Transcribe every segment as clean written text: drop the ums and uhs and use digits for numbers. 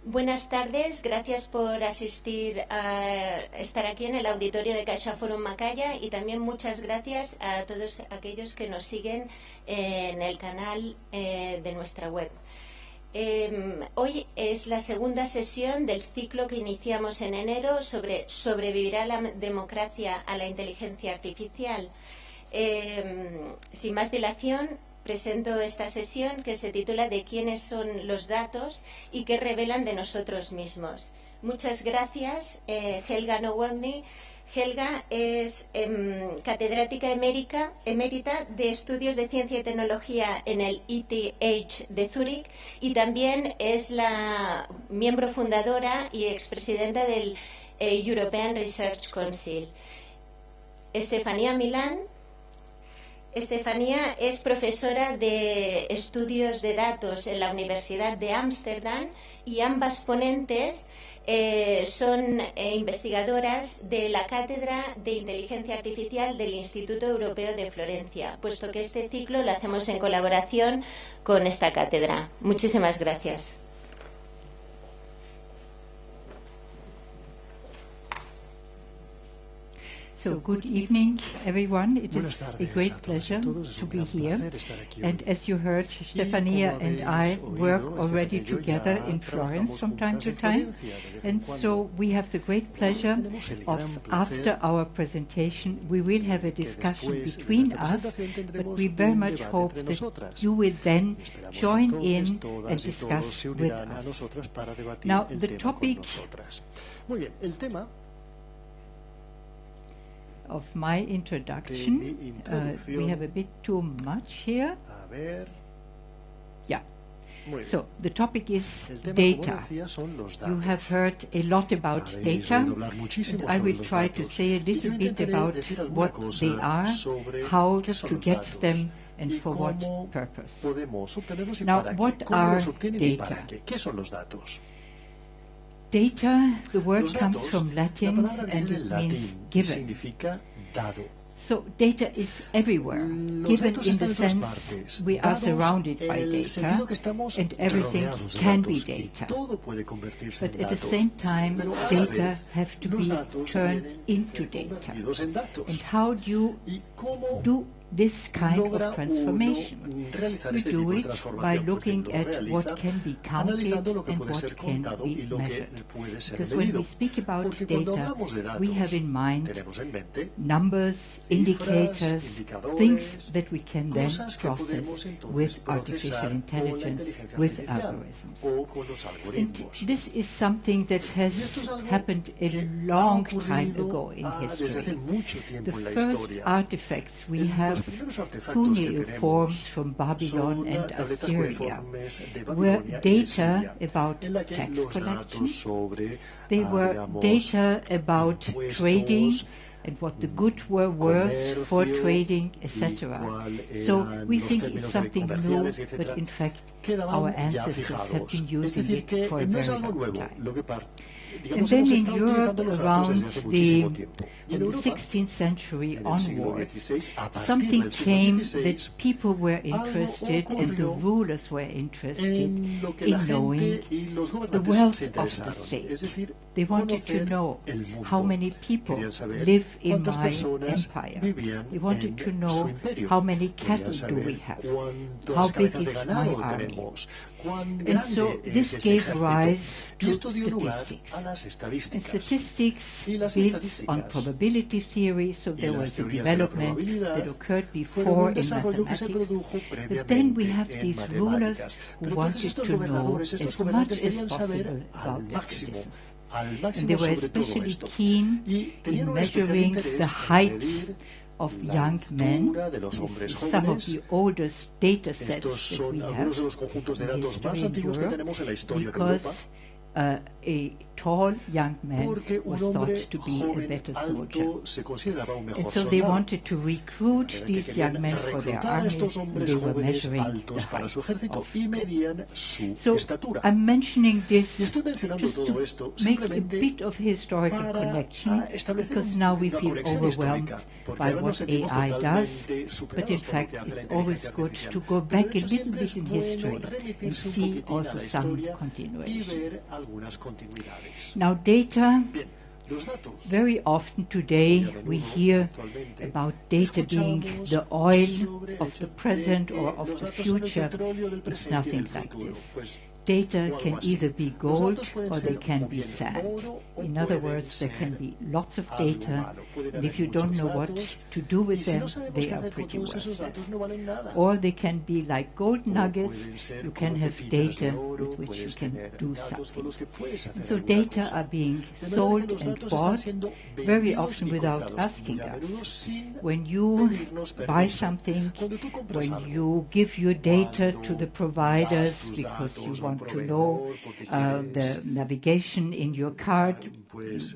Buenas tardes, gracias por asistir a estar aquí en el auditorio de CaixaForum Macaya y también muchas gracias a todos aquellos que nos siguen en el canal de nuestra web. Hoy es la segunda sesión del ciclo que iniciamos en enero sobre ¿sobrevivirá la democracia a la inteligencia artificial? Sin más dilación, presento esta sesión que se titula ¿De quiénes son los datos y qué revelan de nosotros mismos? Muchas gracias, Helga Nowotny. Helga es catedrática emérita de Estudios de Ciencia y Tecnología en el ETH de Zúrich y también es la miembro fundadora y expresidenta del European Research Council. Estefanía es profesora de estudios de datos en la Universidad de Ámsterdam y ambas ponentes son investigadoras de la Cátedra de Inteligencia Artificial del Instituto Europeo de Florencia, puesto que este ciclo lo hacemos en colaboración con esta cátedra. Muchísimas gracias. So, good evening, everyone. It is a great pleasure to be here. And as you heard, Stefania and I work already together in Florence from time to time. And so we have the great pleasure of, after our presentation, we will have a discussion between us, but we very much hope that you will then join in and discuss with us. Now, the topic of my introduction, we have a bit too much here. Yeah. So, the topic is data. You have heard a lot about data, and I will try to say a little bit about what they are, how to get them, and for what purpose. Now, what are data? Data, the word comes from Latin and it means given. So data is everywhere, given in the sense we are surrounded by data and everything can be data. But at the same time, data have to be turned into data. And how do you do this kind of transformation? We do it by looking at what can be counted and what can be measured. Because when we speak about data, we have in mind numbers, indicators, things that we can then process with artificial intelligence, with algorithms. And this is something that has happened a long time ago in history. The first artifacts we have, cuneiforms from Babylon and Assyria, were data about tax collection. They were data about trading and what the goods were worth for trading, etc. So we think it's something new, but in fact our ancestors have been using it for a very long time. And then in Europe, around the 16th century onwards, something came that people were interested and the rulers were interested in knowing the wealth of the state. They wanted to know how many people live in my empire. They wanted to know how many cattle do we have, how big is my army. And so this gave rise to statistics. And statistics builds on probability theory, so there was a development that occurred before in mathematics. But then we have these rulers who wanted to know as much as possible about their citizens. And they were especially keen in measuring the height of young men. This is some of the oldest data sets that we have in history in Europe, because a tall young man was thought to be a better soldier. And so they wanted to recruit these young men for their army, and they were measuring the height of them. So I'm mentioning this just to make a bit of historical connection, because now we feel overwhelmed by what AI does, but in fact it's always good to go back a little bit in history and see also some continuation. Now data, very often today we hear about data being the oil of the present or of the future. It's nothing like this. Data can either be gold or they can be sand. In other words, there can be lots of data, and if you don't know what to do with them, they are pretty worthless. Or they can be like gold nuggets. You can have data with which you can do something. And so data are being sold and bought very often without asking us. When you buy something, when you give your data to the providers because you want to know the navigation in your car, you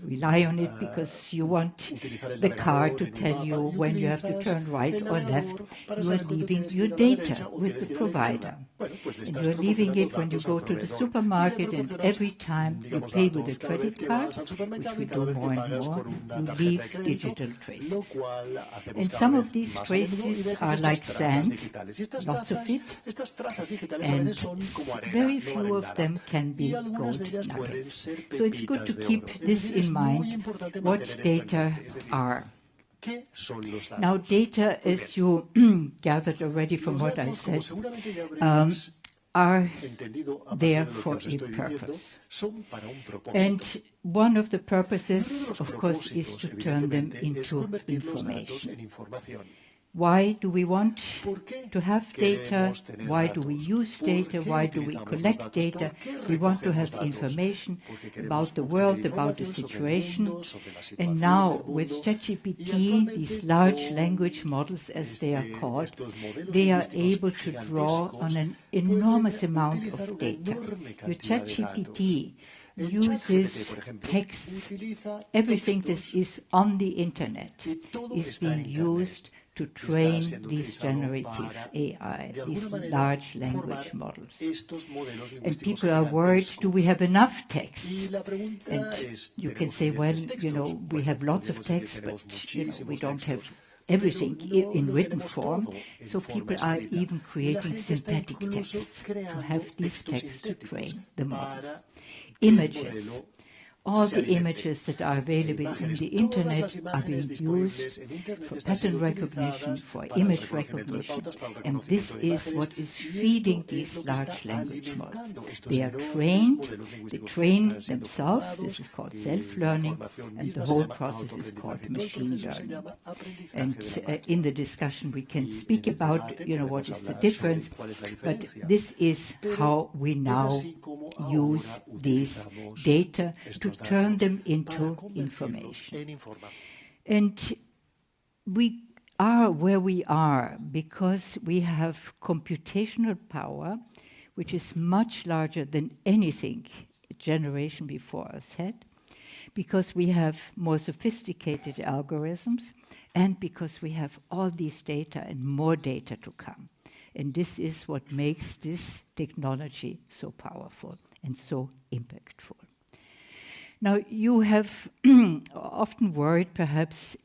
rely on it because you want the car to tell you when you have to turn right or left. You are leaving your data with the provider. And you are leaving it when you go to the supermarket, and every time you pay with a credit card, which we do more and more, you leave digital traces. And some of these traces are like sand, lots of it, and very few of them can be gold nuggets. So it's good to keep this in mind, what data are. Now, data, as you gathered already from what I said, are there for a purpose. And one of the purposes, of course, is to turn them into information. Why do we want to have data? Why do we use data? Why do we collect data? We want to have information about the world, about the situation. And now, with ChatGPT, these large language models, as they are called, they are able to draw on an enormous amount of data. Your ChatGPT uses texts. Everything that is on the internet is being used to train these generative AI, these large language models. And people are worried, do we have enough text? And you can say, well, we have lots of text, but, we don't have everything in written form. So people are even creating synthetic texts to have these texts to train the model. Images. All the images that are available in the internet are being used for pattern recognition, for image recognition, and this is what is feeding these large language models. They are trained, they train themselves, this is called self-learning, and the whole process is called machine learning. And in the discussion we can speak about, what is the difference, but this is how we now use these data to turn them into information. And we are where we are because we have computational power, which is much larger than anything a generation before us had, because we have more sophisticated algorithms, and because we have all these data and more data to come. And this is what makes this technology so powerful and so impactful. Now, you have often worried, perhaps,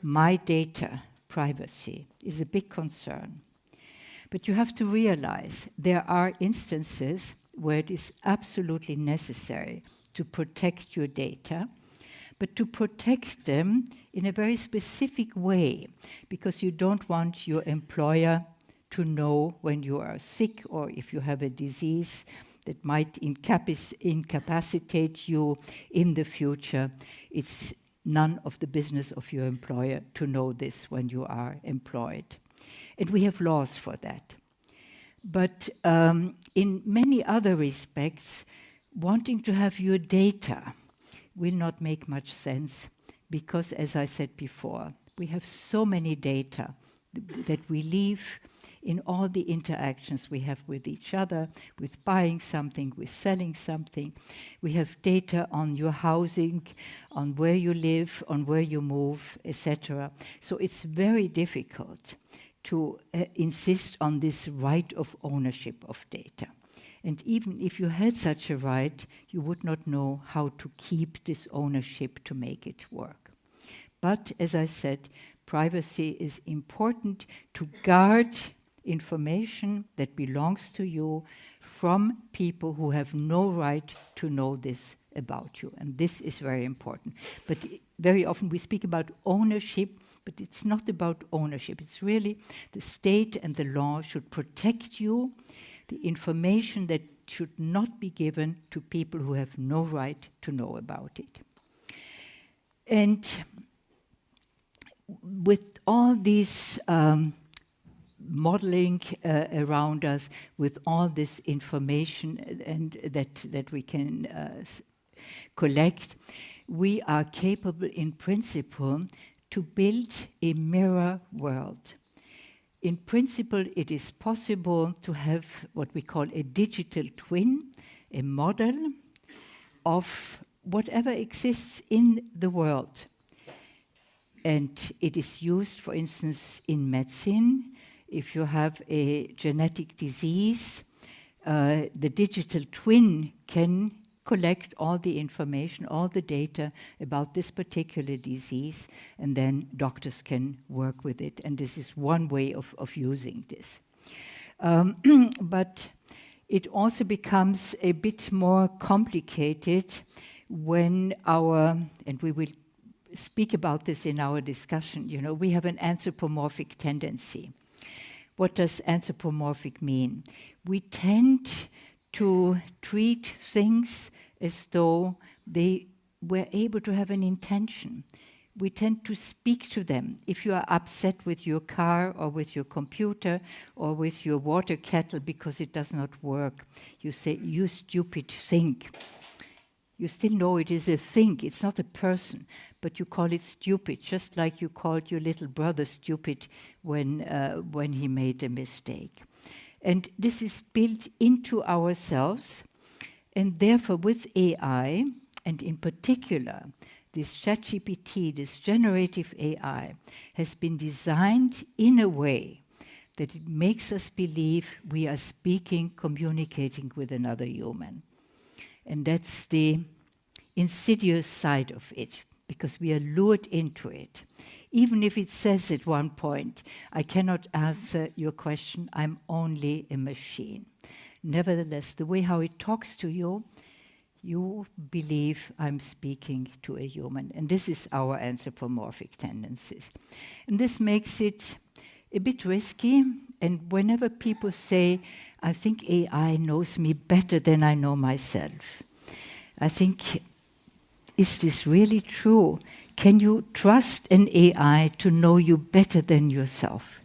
my data privacy is a big concern. But you have to realize there are instances where it is absolutely necessary to protect your data, but to protect them in a very specific way, because you don't want your employer to know when you are sick or if you have a disease that might incapacitate you in the future. It's none of the business of your employer to know this when you are employed. And we have laws for that. But in many other respects, wanting to have your data will not make much sense because, as I said before, we have so many data that we leave in all the interactions we have with each other, with buying something, with selling something. We have data on your housing, on where you live, on where you move, etc. So it's very difficult to insist on this right of ownership of data. And even if you had such a right, you would not know how to keep this ownership to make it work. But as I said, privacy is important to guard information that belongs to you from people who have no right to know this about you. And this is very important. But very often we speak about ownership, but it's not about ownership. It's really the state and the law should protect you. The information that should not be given to people who have no right to know about it. And with all these modeling around us, with all this information and that we can collect, we are capable in principle to build a mirror world. In principle, it is possible to have what we call a digital twin, a model of whatever exists in the world. And it is used, for instance, in medicine. If you have a genetic disease, the digital twin can collect all the information, all the data about this particular disease, and then doctors can work with it. And this is one way of using this. But it also becomes a bit more complicated when and we will speak about this in our discussion, we have an anthropomorphic tendency. What does anthropomorphic mean? We tend to treat things as though they were able to have an intention. We tend to speak to them. If you are upset with your car or with your computer or with your water kettle because it does not work, you say, "You stupid thing." You still know it is a thing, it's not a person, but you call it stupid, just like you called your little brother stupid when he made a mistake. And this is built into ourselves, and therefore with AI, and in particular, this ChatGPT, this generative AI, has been designed in a way that it makes us believe we are speaking, communicating with another human. And that's the insidious side of it, because we are lured into it. Even if it says at one point, "I cannot answer your question, I'm only a machine." Nevertheless, the way how it talks to you, you believe I'm speaking to a human. And this is our anthropomorphic tendencies. And this makes it a bit risky. And whenever people say, "I think AI knows me better than I know myself," I think, is this really true? Can you trust an AI to know you better than yourself?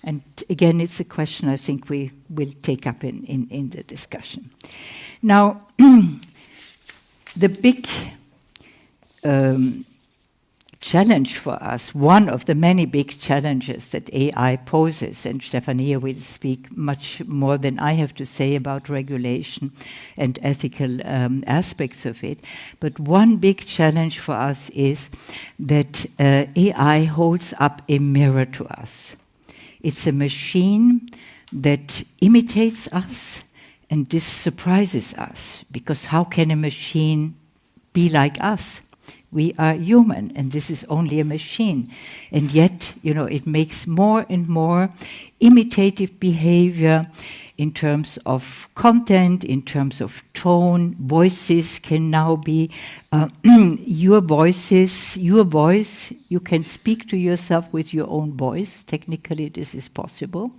And again, it's a question I think we will take up in the discussion. Now, the big challenge for us, one of the many big challenges that AI poses, and Stefania will speak much more than I have to say about regulation and ethical aspects of it, but one big challenge for us is that AI holds up a mirror to us. It's a machine that imitates us, and this surprises us, because how can a machine be like us? We are human, and this is only a machine. And yet, it makes more and more imitative behavior in terms of content, in terms of tone. Voices can now be your voice. You can speak to yourself with your own voice. Technically, this is possible.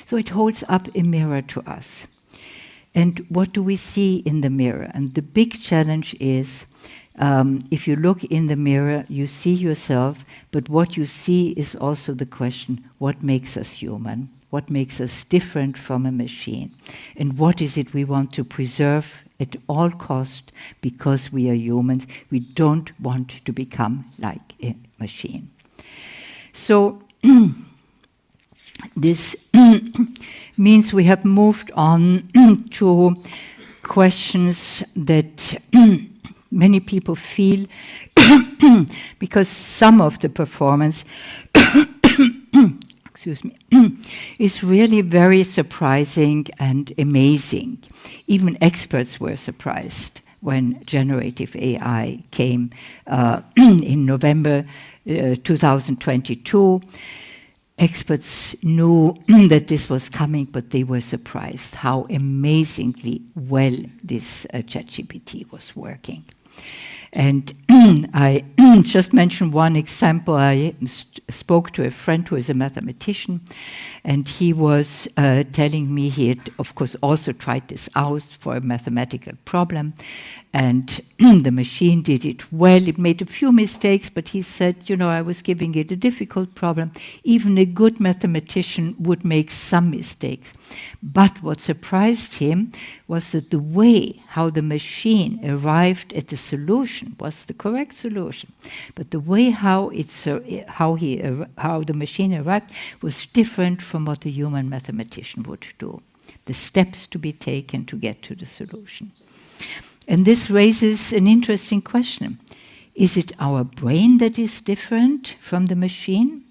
So it holds up a mirror to us. And what do we see in the mirror? And the big challenge is, if you look in the mirror, you see yourself, but what you see is also the question, what makes us human? What makes us different from a machine? And what is it we want to preserve at all cost because we are humans? We don't want to become like a machine. So this means we have moved on to questions that many people feel because some of the performance excuse me, is really very surprising and amazing. Even experts were surprised when generative AI came in November 2022. Experts knew that this was coming, but they were surprised how amazingly well this ChatGPT was working. And I just mentioned one example. I spoke to a friend who is a mathematician, and he was telling me he had, of course, also tried this out for a mathematical problem, and the machine did it well. It made a few mistakes, but he said, you know, I was giving it a difficult problem. Even a good mathematician would make some mistakes. But what surprised him was that the way how the machine arrived at the solution was the correct solution. But the way how the machine arrived was different from what a human mathematician would do. The steps to be taken to get to the solution. And this raises an interesting question. Is it our brain that is different from the machine?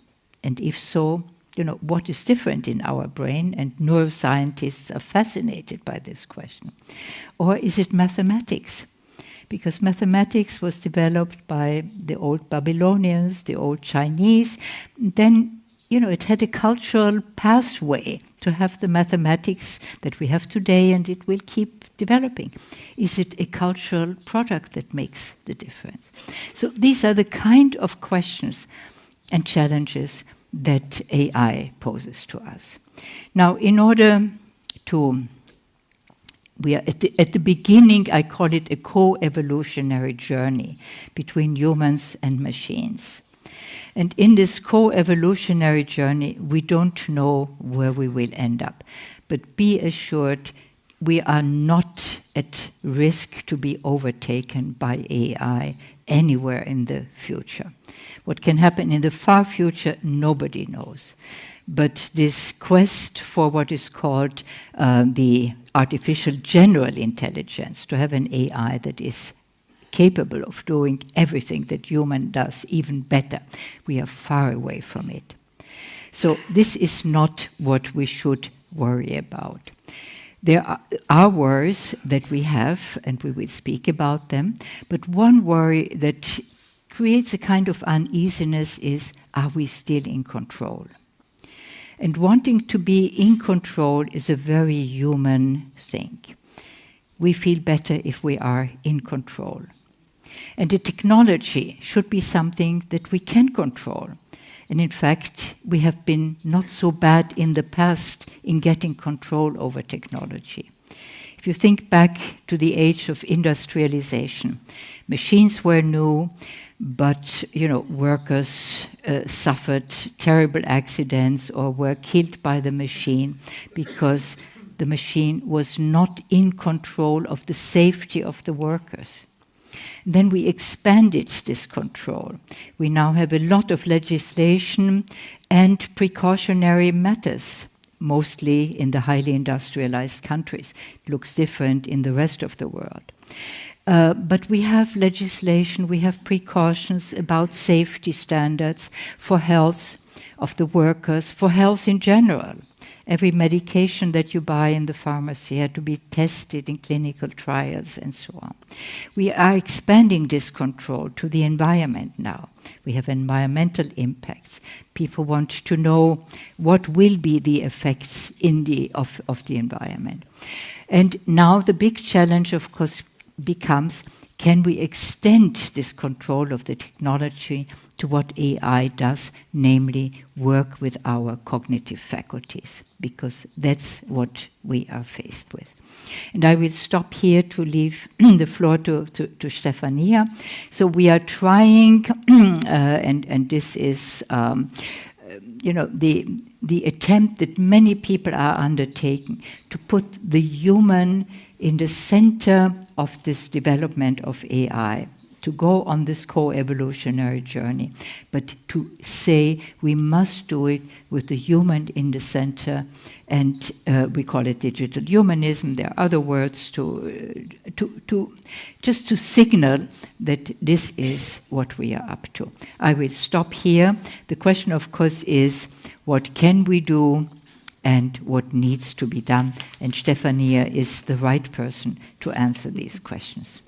And if so, you know, what is different in our brain? And neuroscientists are fascinated by this question. Or is it mathematics? Because mathematics was developed by the old Babylonians, the old Chinese. Then, you know, it had a cultural pathway to have the mathematics that we have today, and it will keep developing. Is it a cultural product that makes the difference? So these are the kind of questions and challenges that AI poses to us. Now, in order to, we are at the beginning, I call it a co-evolutionary journey between humans and machines. And in this co-evolutionary journey, we don't know where we will end up. But be assured, we are not at risk to be overtaken by AI anywhere in the future. What can happen in the far future, nobody knows. But this quest for what is called the artificial general intelligence, to have an AI that is capable of doing everything that human does, even better, we are far away from it. So this is not what we should worry about. There are worries that we have, and we will speak about them, but one worry that creates a kind of uneasiness is, are we still in control? And wanting to be in control is a very human thing. We feel better if we are in control. And the technology should be something that we can control. And in fact, we have been not so bad in the past in getting control over technology. If you think back to the age of industrialization, machines were new, but workers suffered terrible accidents or were killed by the machine because the machine was not in control of the safety of the workers. Then we expanded this control. We now have a lot of legislation and precautionary matters, mostly in the highly industrialized countries. It looks different in the rest of the world. But we have legislation, we have precautions about safety standards for health of the workers, for health in general. Every medication that you buy in the pharmacy had to be tested in clinical trials and so on. We are expanding this control to the environment now. We have environmental impacts. People want to know what will be the effects of the environment. And now the big challenge, of course, becomes, can we extend this control of the technology to what AI does, namely work with our cognitive faculties, because that's what we are faced with. And I will stop here to leave the floor to Stefania. So we are trying, and this is the attempt that many people are undertaking to put the human in the center of this development of AI, to go on this co-evolutionary journey, but to say we must do it with the human in the center, and we call it digital humanism. There are other words to signal that this is what we are up to. I will stop here. The question, of course, is what can we do and what needs to be done? And Stefania is the right person to answer these questions.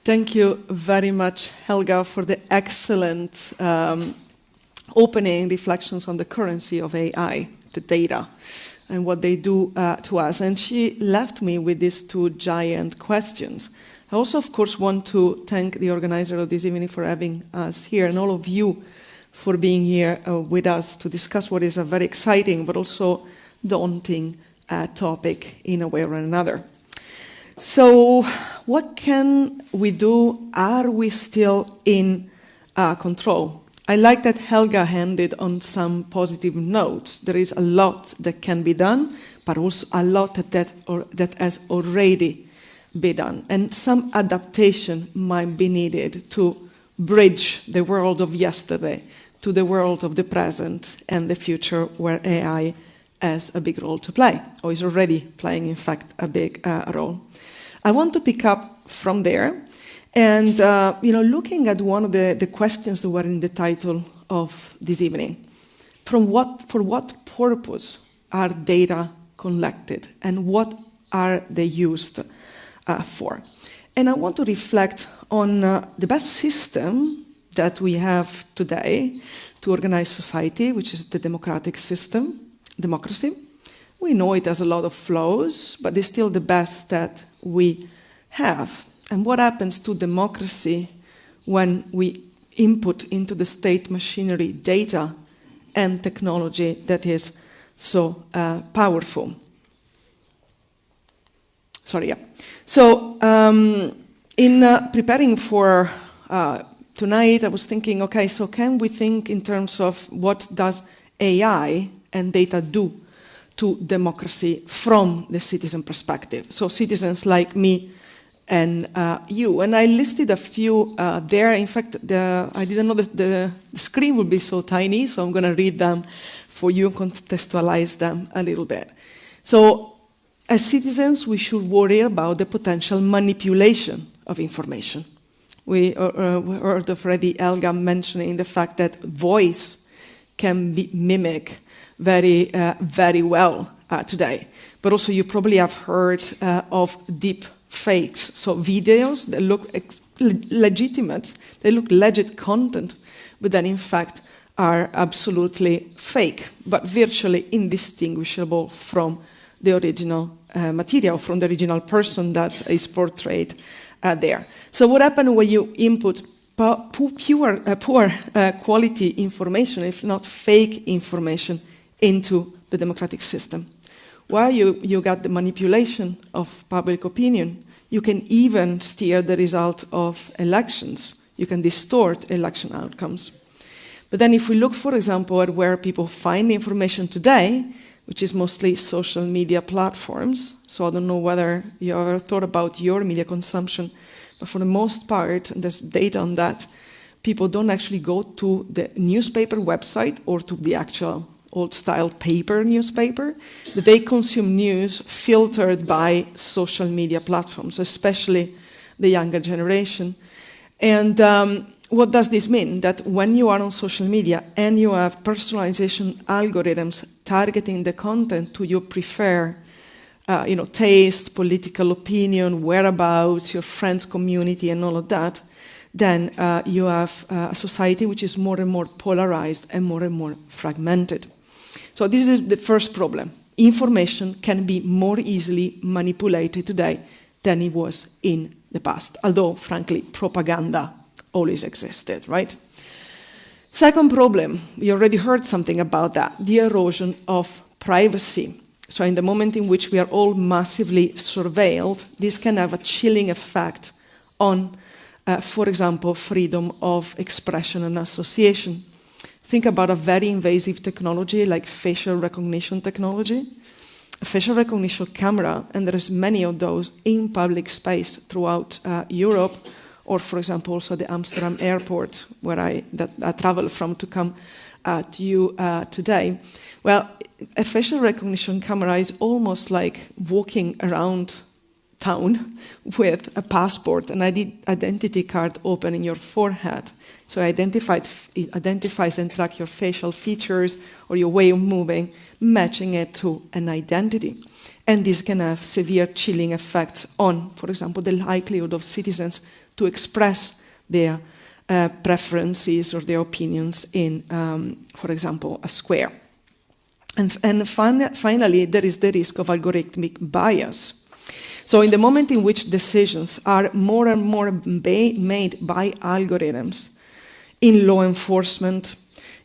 Thank you very much, Helga, for the excellent opening reflections on the currency of AI, the data, and what they do to us. And she left me with these two giant questions. I also, of course, want to thank the organizer of this evening for having us here, and all of you for being here with us to discuss what is a very exciting but also daunting topic in a way or another. So, what can we do? Are we still in control? I like that Helga ended on some positive notes. There is a lot that can be done, but also a lot that has already been done. And some adaptation might be needed to bridge the world of yesterday to the world of the present and the future, where AI has a big role to play, or is already playing, in fact, a big role. I want to pick up from there, and looking at one of the questions that were in the title of this evening. For what purpose are data collected, and what are they used for? And I want to reflect on the best system that we have today to organize society, which is the democratic system, democracy. We know it has a lot of flaws, but it's still the best that we have. And what happens to democracy when we input into the state machinery data and technology that is so powerful? So in preparing for tonight, I was thinking, okay, so can we think in terms of what does AI and data do to democracy from the citizen perspective? So citizens like me and you. And I listed a few there. In fact, I didn't know that the screen would be so tiny, so I'm going to read them for you and contextualize them a little bit. So as citizens, we should worry about the potential manipulation of information. We heard already Helga mentioning the fact that voice can be mimicked very, very well today. But also you probably have heard of deep fakes. So videos that look legitimate, they look legit content, but then in fact are absolutely fake, but virtually indistinguishable from the original material, from the original person that is portrayed there. So what happens when you input poor quality information, if not fake information, into the democratic system? While you got the manipulation of public opinion, you can even steer the result of elections. You can distort election outcomes. But then if we look, for example, at where people find information today, which is mostly social media platforms, so I don't know whether you ever thought about your media consumption, but for the most part, and there's data on that, people don't actually go to the newspaper website or to the actual old-style paper newspaper, but they consume news filtered by social media platforms, especially the younger generation. And what does this mean? That when you are on social media and you have personalization algorithms targeting the content to your preferred taste, political opinion, whereabouts, your friends' community, and all of that, then you have a society which is more and more polarized and more fragmented. So this is the first problem. Information can be more easily manipulated today than it was in the past, although, frankly, propaganda always existed, right? Second problem, you already heard something about that, the erosion of privacy. So in the moment in which we are all massively surveilled, this can have a chilling effect on, for example, freedom of expression and association. Think about a very invasive technology like facial recognition technology. A facial recognition camera, and there's many of those in public space throughout Europe, or for example also the Amsterdam airport where I travel from to come to you today. Well, a facial recognition camera is almost like walking around town with a passport, an identity card open in your forehead. So it identifies and tracks your facial features or your way of moving, matching it to an identity. And this can have severe chilling effects on, for example, the likelihood of citizens to express their preferences or their opinions in, for example, a square. And finally, there is the risk of algorithmic bias. So in the moment in which decisions are more and more made by algorithms, in law enforcement,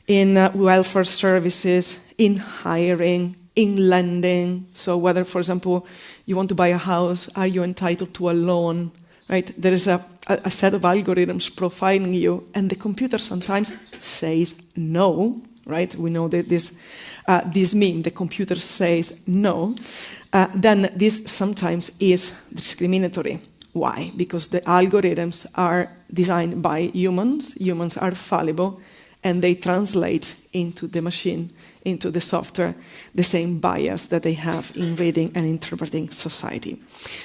in welfare services, in hiring, in lending, so whether, for example, you want to buy a house, are you entitled to a loan, right? There is a set of algorithms profiling you, and the computer sometimes says no, right? We know that this meme, the computer says no, then this sometimes is discriminatory. Why? Because the algorithms are designed by humans. Humans are fallible, and they translate into the machine, into the software, the same bias that they have in reading and interpreting society.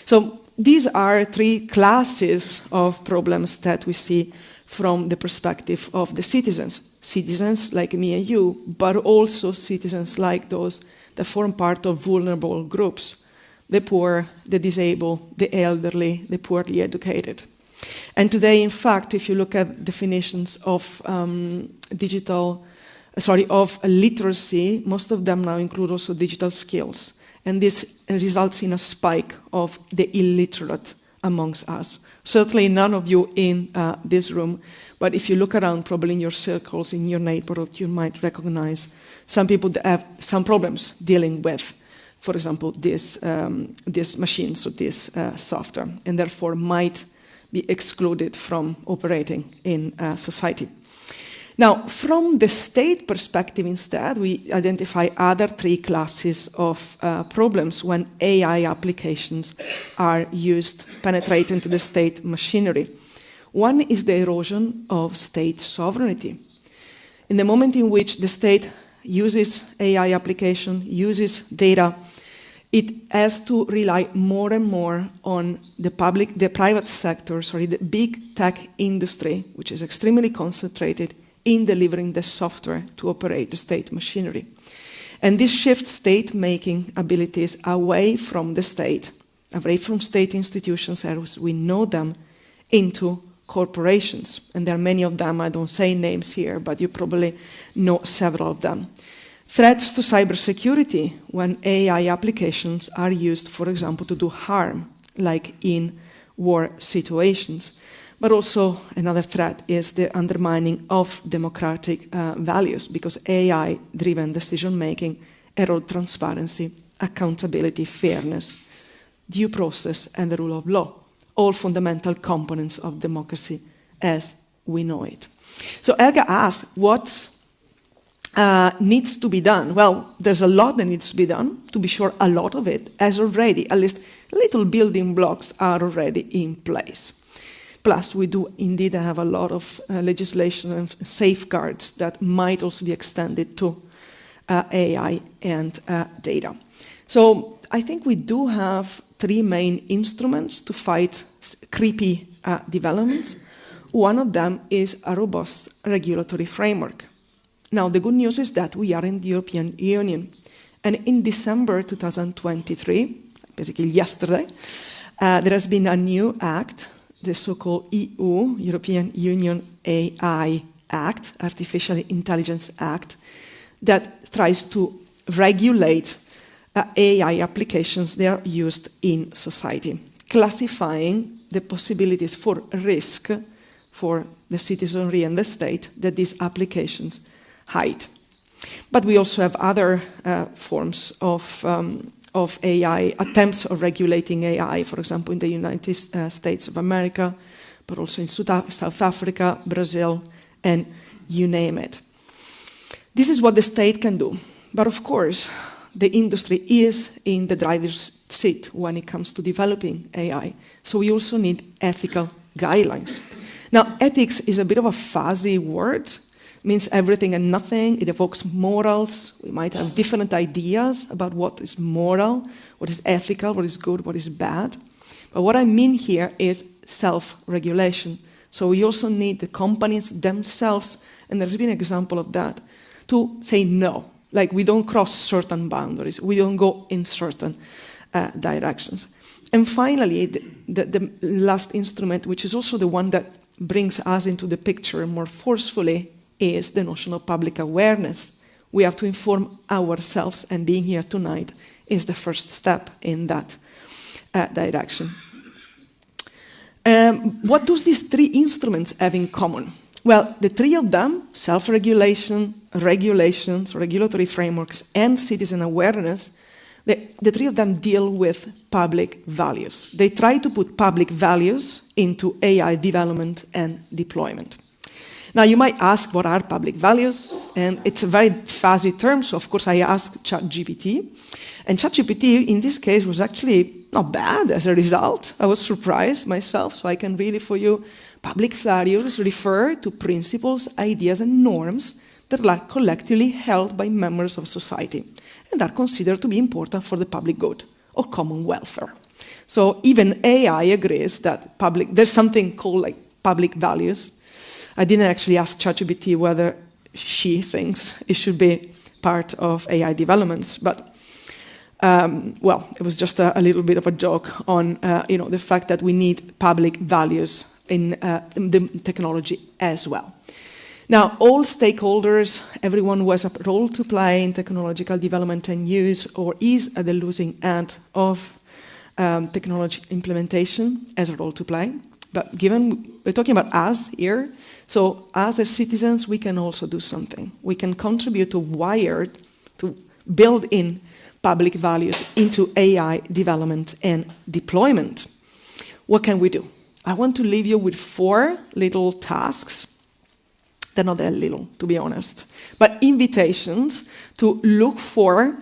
So these are three classes of problems that we see from the perspective of the citizens. Citizens like me and you, but also citizens like those that form part of vulnerable groups. The poor, the disabled, the elderly, the poorly educated. And today, in fact, if you look at definitions of literacy, most of them now include also digital skills. And this results in a spike of the illiterate amongst us. Certainly none of you in this room, but if you look around probably in your circles, in your neighborhood, you might recognize some people that have some problems dealing with, for example, these machines or this software, and therefore might be excluded from operating in society. Now, from the state perspective instead, we identify other three classes of problems when AI applications are used, penetrate into the state machinery. One is the erosion of state sovereignty. In the moment in which the state uses AI application, uses data, it has to rely more and more on the private sector, the big tech industry, which is extremely concentrated in delivering the software to operate the state machinery. And this shifts state-making abilities away from the state, away from state institutions as we know them, into corporations. And there are many of them. I don't say names here, but you probably know several of them. Threats to cybersecurity when AI applications are used, for example, to do harm, like in war situations. But also another threat is the undermining of democratic values, because AI-driven decision-making erode transparency, accountability, fairness, due process, and the rule of law, all fundamental components of democracy as we know it. So Elga asked, what needs to be done? Well, there's a lot that needs to be done. To be sure, a lot of it has already, at least little building blocks are already in place. Plus, we do indeed have a lot of legislation and safeguards that might also be extended to AI and data. So I think we do have three main instruments to fight creepy developments. One of them is a robust regulatory framework. Now, the good news is that we are in the European Union. And in December 2023, basically yesterday, there has been a new act, the so-called EU, European Union AI Act, Artificial Intelligence Act, that tries to regulate AI applications that are used in society, classifying the possibilities for risk for the citizenry and the state that these applications hide. But we also have other forms of AI, attempts of regulating AI, for example, in the United States of America, but also in South Africa, Brazil, and you name it. This is what the state can do. But of course, the industry is in the driver's seat when it comes to developing AI. So we also need ethical guidelines. Now, ethics is a bit of a fuzzy word. It means everything and nothing. It evokes morals. We might have different ideas about what is moral, what is ethical, what is good, what is bad. But what I mean here is self-regulation. So we also need the companies themselves, and there's been an example of that, to say no. Like, we don't cross certain boundaries. We don't go in certain directions. And finally, the last instrument, which is also the one that brings us into the picture more forcefully, is the notion of public awareness. We have to inform ourselves, and being here tonight is the first step in that direction. What do these three instruments have in common? Well, the three of them, self-regulation, regulations, regulatory frameworks, and citizen awareness, the three of them deal with public values. They try to put public values into AI development and deployment. Now, you might ask, what are public values? And it's a very fuzzy term, so of course I asked ChatGPT. And ChatGPT, in this case, was actually not bad as a result. I was surprised myself, so I can read it for you. Public values refer to principles, ideas, and norms that are collectively held by members of society and are considered to be important for the public good or common welfare. So even AI agrees that there's something called like public values. I didn't actually ask ChatGPT whether she thinks it should be part of AI developments, but well, it was just a little bit of a joke on the fact that we need public values in the technology as well. Now, all stakeholders, everyone who has a role to play in technological development and use or is at the losing end of technology implementation, has a role to play. But given we're talking about us here, so as citizens, we can also do something. We can contribute to build in public values into AI development and deployment. What can we do? I want to leave you with 4 little tasks. They're not that little, to be honest, but invitations to look for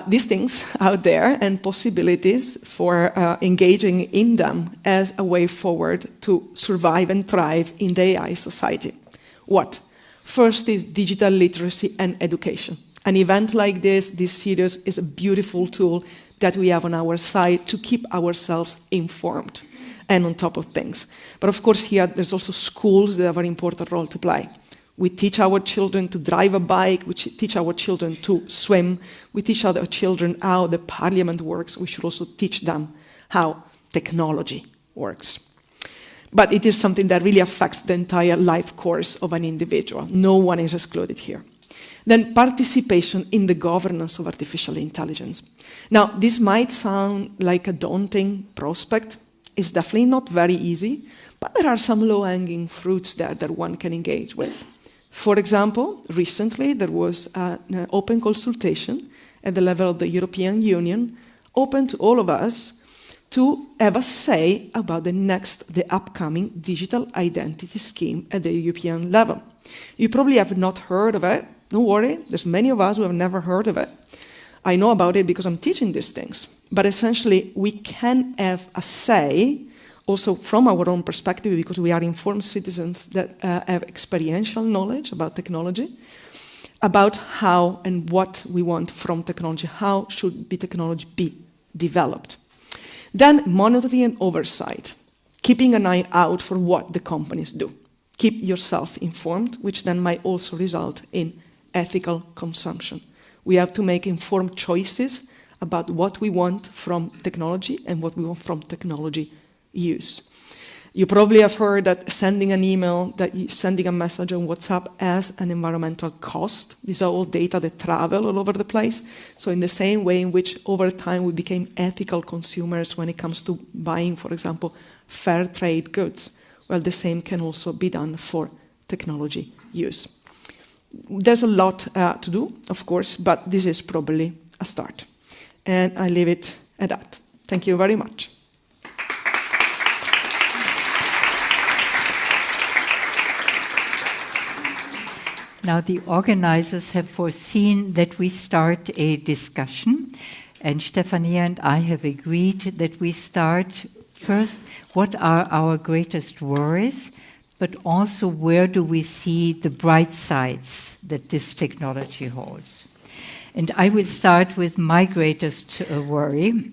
these things out there and possibilities for engaging in them as a way forward to survive and thrive in the AI society. What? First is digital literacy and education. An event like this series, is a beautiful tool that we have on our side to keep ourselves informed and on top of things. But of course here, there's also schools that have an important role to play. We teach our children to drive a bike, we teach our children to swim, we teach our children how the parliament works, we should also teach them how technology works. But it is something that really affects the entire life course of an individual. No one is excluded here. Then participation in the governance of artificial intelligence. Now, this might sound like a daunting prospect. It's definitely not very easy, but there are some low-hanging fruits there that one can engage with. For example, recently there was an open consultation at the level of the European Union, open to all of us, to have a say about the upcoming digital identity scheme at the European level. You probably have not heard of it. Don't worry, there's many of us who have never heard of it. I know about it because I'm teaching these things. But essentially, we can have a say, also from our own perspective, because we are informed citizens that have experiential knowledge about technology, about how and what we want from technology, how should technology be developed. Then monitoring and oversight, keeping an eye out for what the companies do. Keep yourself informed, which then might also result in ethical consumption. We have to make informed choices about what we want from technology and what we want from technology use. You probably have heard that sending an email, sending a message on WhatsApp has an environmental cost. These are all data that travel all over the place. So in the same way in which over time we became ethical consumers when it comes to buying, for example, fair trade goods, well, the same can also be done for technology use. There's a lot to do, of course, but this is probably a start. And I leave it at that. Thank you very much. Now, the organizers have foreseen that we start a discussion, and Stefania and I have agreed that we start first, what are our greatest worries, but also where do we see the bright sides that this technology holds. And I will start with my greatest worry.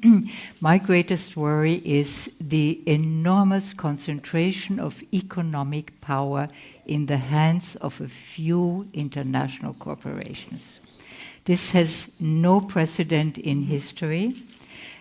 My greatest worry is the enormous concentration of economic power in the hands of a few international corporations. This has no precedent in history.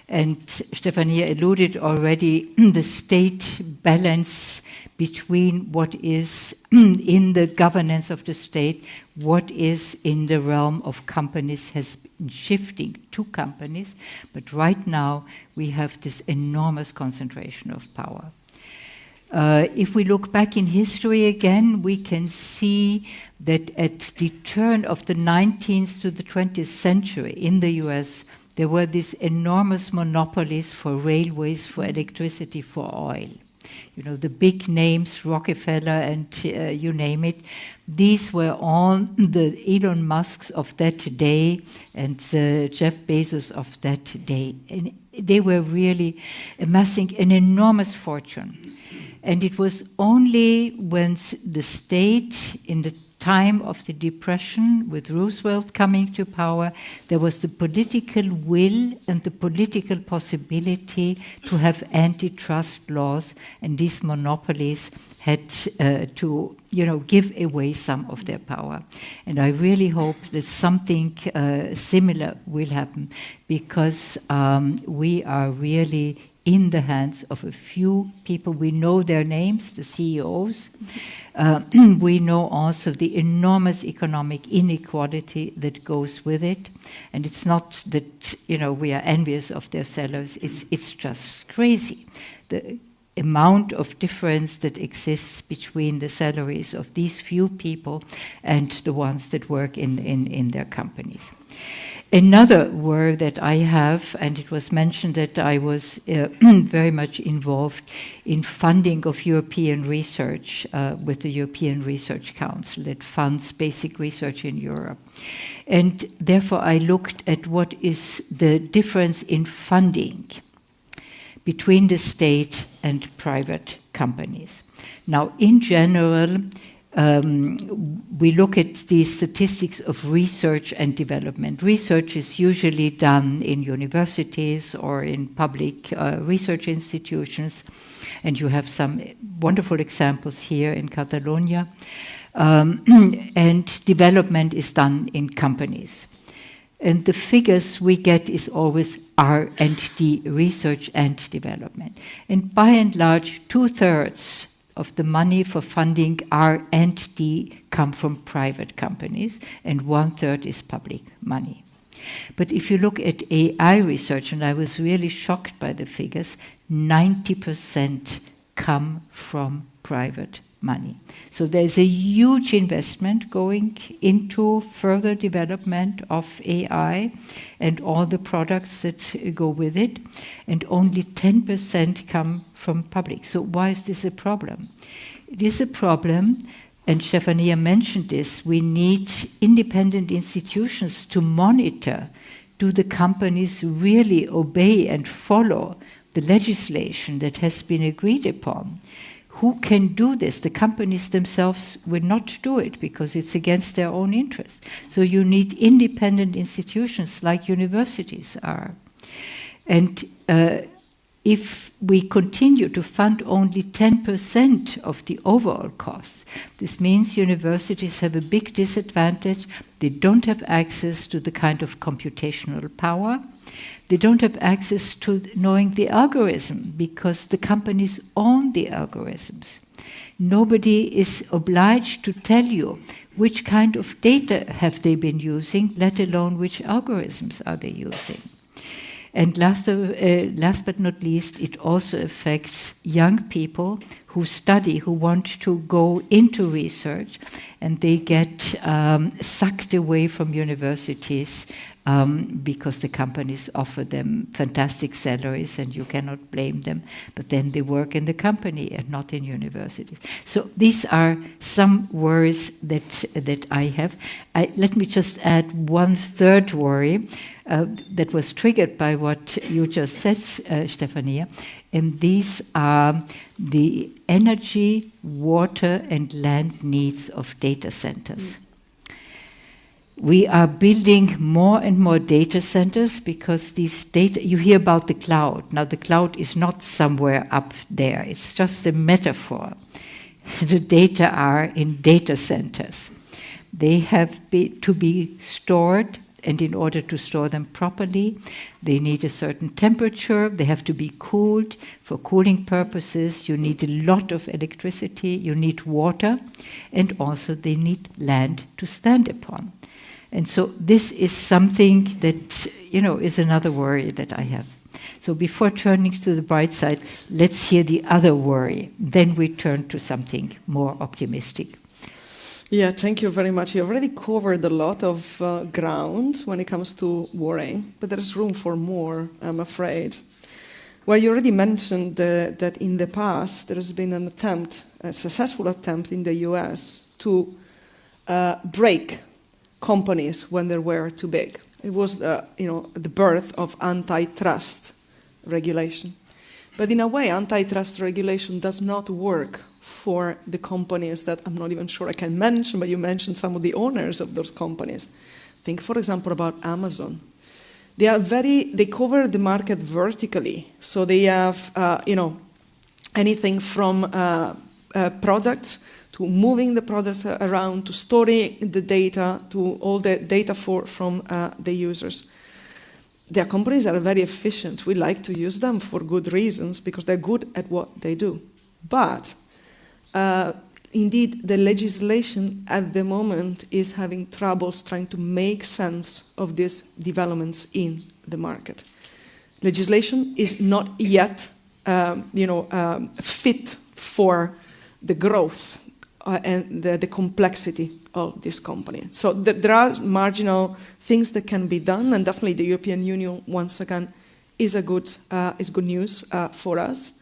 And Stefania alluded already, the state balance between what is in the governance of the state, what is in the realm of companies has been shifting to companies. But right now, we have this enormous concentration of power. If we look back in history again, we can see that at the turn of the 19th to the 20th century in the US, there were these enormous monopolies for railways, for electricity, for oil. You know, the big names, Rockefeller and you name it, these were all the Elon Musks of that day and the Jeff Bezos of that day. And they were really amassing an enormous fortune. And it was only when the state, in the time of the Depression, with Roosevelt coming to power, there was the political will and the political possibility to have antitrust laws, and these monopolies had to, give away some of their power. And I really hope that something similar will happen, because we are really in the hands of a few people. We know their names, the CEOs. We know also the enormous economic inequality that goes with it. And it's not that, we are envious of their salaries. It's just crazy. The amount of difference that exists between the salaries of these few people and the ones that work in their companies. Another word that I have, and it was mentioned that I was very much involved in funding of European research with the European Research Council that funds basic research in Europe. And therefore I looked at what is the difference in funding between the state and private companies. Now, in general, we look at the statistics of research and development. Research is usually done in universities or in public research institutions, and you have some wonderful examples here in Catalonia. And development is done in companies. And the figures we get is always R&D, research and development. And by and large, 2/3 of the money for funding R&D come from private companies, and 1/3 is public money. But if you look at AI research, and I was really shocked by the figures, 90% come from private money. So there's a huge investment going into further development of AI and all the products that go with it, and only 10% come from public. So why is this a problem? It is a problem, and Stefania mentioned this, we need independent institutions to monitor, do the companies really obey and follow the legislation that has been agreed upon? Who can do this? The companies themselves will not do it because it's against their own interest. So you need independent institutions like universities are. And if we continue to fund only 10% of the overall costs, this means universities have a big disadvantage. They don't have access to the kind of computational power. They don't have access to knowing the algorithm because the companies own the algorithms. Nobody is obliged to tell you which kind of data have they been using, let alone which algorithms are they using. And last but not least, it also affects young people who study, who want to go into research, and they get sucked away from universities because the companies offer them fantastic salaries and you cannot blame them, but then they work in the company and not in universities. So these are some worries that I have. Let me just add one third worry that was triggered by what you just said, Stefania, and these are the energy, water and land needs of data centers. We are building more and more data centers because these data, you hear about the cloud. Now the cloud is not somewhere up there, it's just a metaphor. The data are in data centers. They have to be stored, and in order to store them properly, they need a certain temperature, they have to be cooled. For cooling purposes, you need a lot of electricity, you need water, and also they need land to stand upon. And so this is something that, is another worry that I have. So before turning to the bright side, let's hear the other worry. Then we turn to something more optimistic. Yeah, thank you very much. You already covered a lot of ground when it comes to worrying, but there's room for more, I'm afraid. Well, you already mentioned that in the past there has been an attempt, a successful attempt in the US to break companies when they were too big. It was, the birth of antitrust regulation. But in a way, antitrust regulation does not work for the companies that I'm not even sure I can mention, but you mentioned some of the owners of those companies. Think, for example, about Amazon. They cover the market vertically. So they have, anything from products to moving the products around, to storing the data, to all the data from the users. Their companies are very efficient. We like to use them for good reasons because they're good at what they do. But indeed, the legislation at the moment is having troubles trying to make sense of these developments in the market. Legislation is not yet, fit for the growth and the complexity of this company. So there are marginal things that can be done, and definitely the European Union, once again, is good news for us.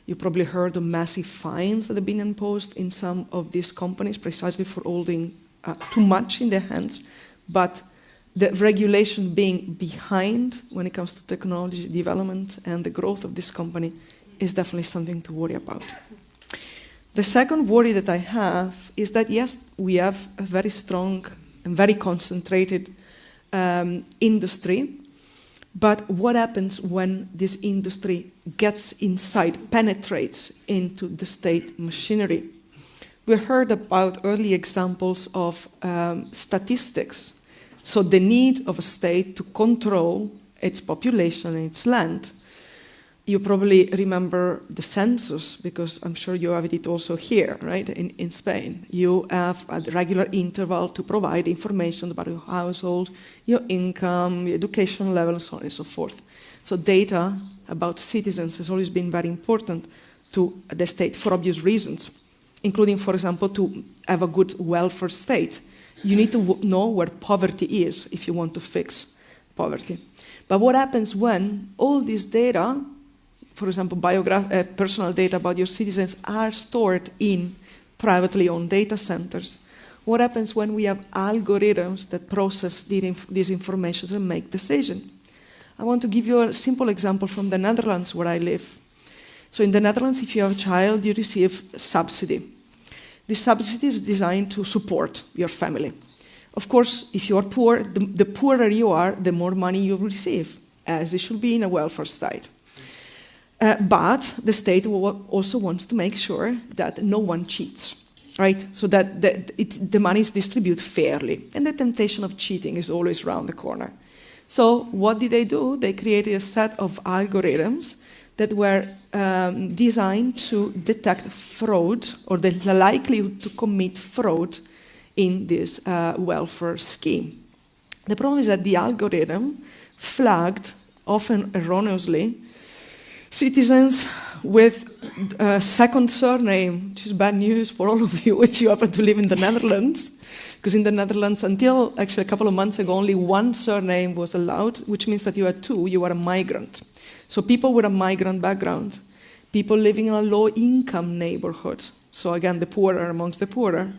You probably heard of massive fines that have been imposed in some of these companies precisely for holding too much in their hands, but the regulation being behind when it comes to technology development and the growth of this company is definitely something to worry about. The second worry that I have is that, yes, we have a very strong and very concentrated industry, but what happens when this industry gets inside, penetrates into the state machinery? We heard about early examples of statistics. So the need of a state to control its population and its land. You probably remember the census, because I'm sure you have it also here, right, in Spain. You have a regular interval to provide information about your household, your income, your education level, and so on and so forth. So data about citizens has always been very important to the state for obvious reasons, including, for example, to have a good welfare state. You need to know where poverty is if you want to fix poverty. But what happens when all this data, for example, personal data about your citizens, are stored in privately owned data centers? What happens when we have algorithms that process these information and make decisions? I want to give you a simple example from the Netherlands, where I live. So in the Netherlands, if you have a child, you receive a subsidy. This subsidy is designed to support your family. Of course, if you are poor, the poorer you are, the more money you receive, as it should be in a welfare state. But the state also wants to make sure that no one cheats, right? So that the money is distributed fairly. And the temptation of cheating is always around the corner. So what did they do? They created a set of algorithms that were designed to detect fraud, or the likelihood to commit fraud in this welfare scheme. The problem is that the algorithm flagged, often erroneously, citizens with a second surname, which is bad news for all of you if you happen to live in the Netherlands, Because in the Netherlands, until actually a couple of months ago, only one surname was allowed, which means that you had two, you were a migrant. So people with a migrant background, people living in a low-income neighborhood, so again, the poorer amongst the poorer,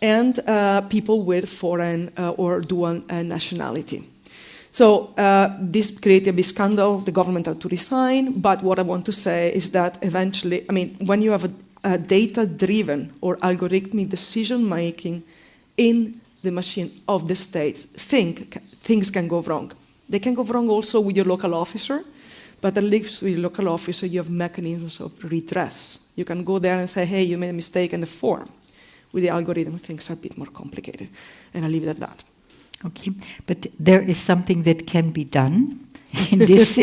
and people with foreign or dual nationality. So this created a big scandal, the government had to resign, but what I want to say is that eventually, when you have a data-driven or algorithmic decision-making in the machine of the state, things can go wrong. They can go wrong also with your local officer, but at least with your local officer, you have mechanisms of redress. You can go there and say, hey, you made a mistake in the form. With the algorithm, things are a bit more complicated, and I'll leave it at that. Okay, but there is something that can be done in this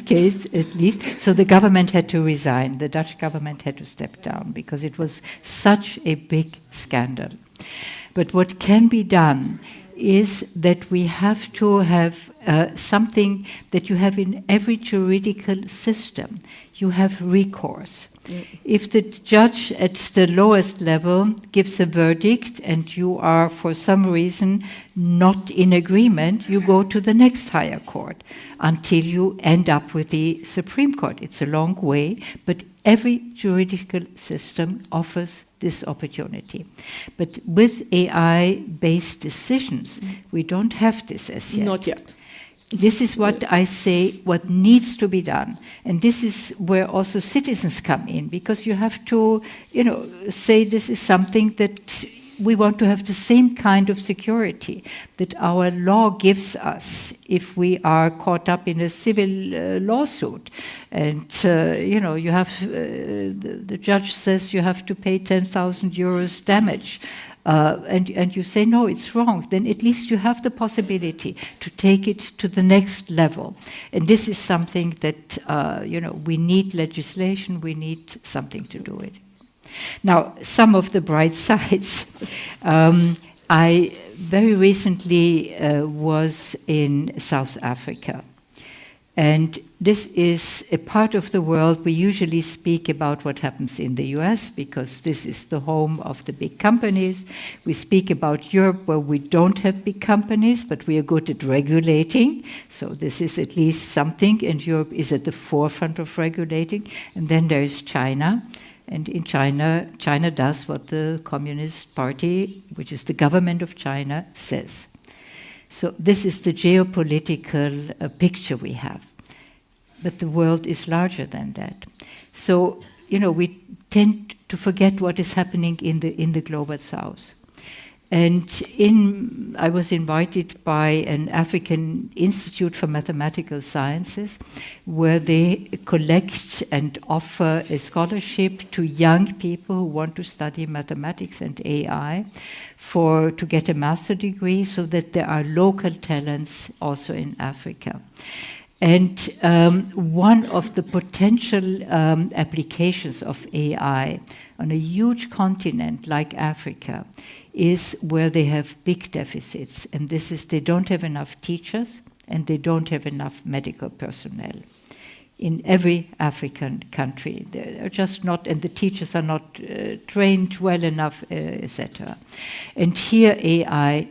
case, at least. So the government had to resign. The Dutch government had to step down because it was such a big scandal. But what can be done is that we have to have something that you have in every juridical system. You have recourse. If the judge at the lowest level gives a verdict and you are for some reason not in agreement, you go to the next higher court until you end up with the Supreme Court. It's a long way, but every juridical system offers this opportunity. But with AI-based decisions, we don't have this as yet. Not yet. This is what I say, what needs to be done. And this is where also citizens come in, because you have to, say this is something that we want to have the same kind of security that our law gives us if we are caught up in a civil lawsuit. And, you have, the judge says you have to pay 10,000 euros damage. And you say, no, it's wrong, then at least you have the possibility to take it to the next level. And this is something that, we need legislation, we need something to do it. Now, some of the bright sides. I very recently was in South Africa. And this is a part of the world we usually speak about what happens in the US, because this is the home of the big companies. We speak about Europe, where we don't have big companies, but we are good at regulating. So this is at least something, and Europe is at the forefront of regulating. And then there is China. And in China, China does what the Communist Party, which is the government of China, says. So this is the geopolitical picture we have. But the world is larger than that. So, we tend to forget what is happening in the global south. And I was invited by an African Institute for Mathematical Sciences, where they collect and offer a scholarship to young people who want to study mathematics and AI to get a master's degree, so that there are local talents also in Africa. And one of the potential applications of AI on a huge continent like Africa is where they have big deficits. And this is they don't have enough teachers and they don't have enough medical personnel. In every African country, they're just not, and the teachers are not trained well enough, etc. And here AI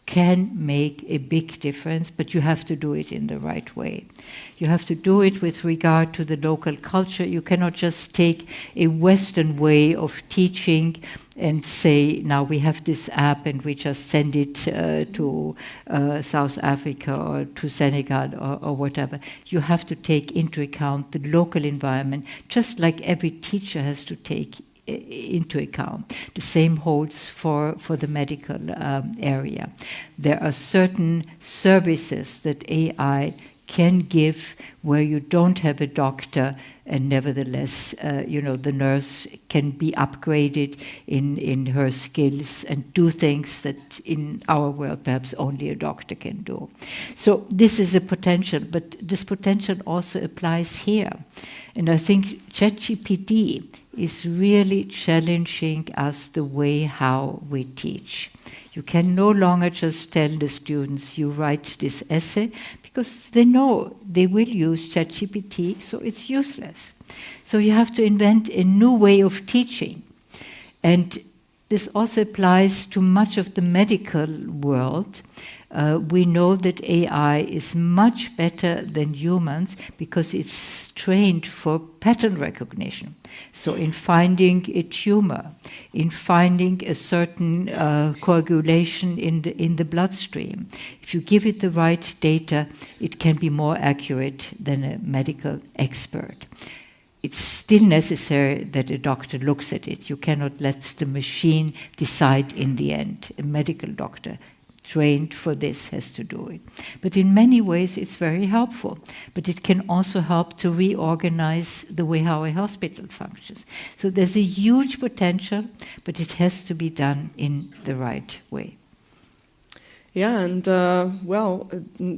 can make a big difference, but you have to do it in the right way. You have to do it with regard to the local culture. You cannot just take a Western way of teaching and say, now we have this app and we just send it to South Africa or to Senegal or whatever. You have to take into account the local environment, just like every teacher has to take into account. The same holds for the medical area. There are certain services that AI can give where you don't have a doctor, and nevertheless, the nurse can be upgraded in her skills and do things that in our world perhaps only a doctor can do. So this is a potential, but this potential also applies here. And I think ChatGPT is really challenging us the way how we teach. You can no longer just tell the students, you write this essay, because they know they will use ChatGPT, so it's useless. So you have to invent a new way of teaching. And this also applies to much of the medical world. We know that AI is much better than humans because it's trained for pattern recognition. So in finding a tumor, in finding a certain coagulation in the bloodstream, if you give it the right data, it can be more accurate than a medical expert. It's still necessary that a doctor looks at it. You cannot let the machine decide in the end. A medical doctor trained for this has to do it. But in many ways it's very helpful. But it can also help to reorganize the way how a hospital functions. So there's a huge potential, but it has to be done in the right way. Yeah, and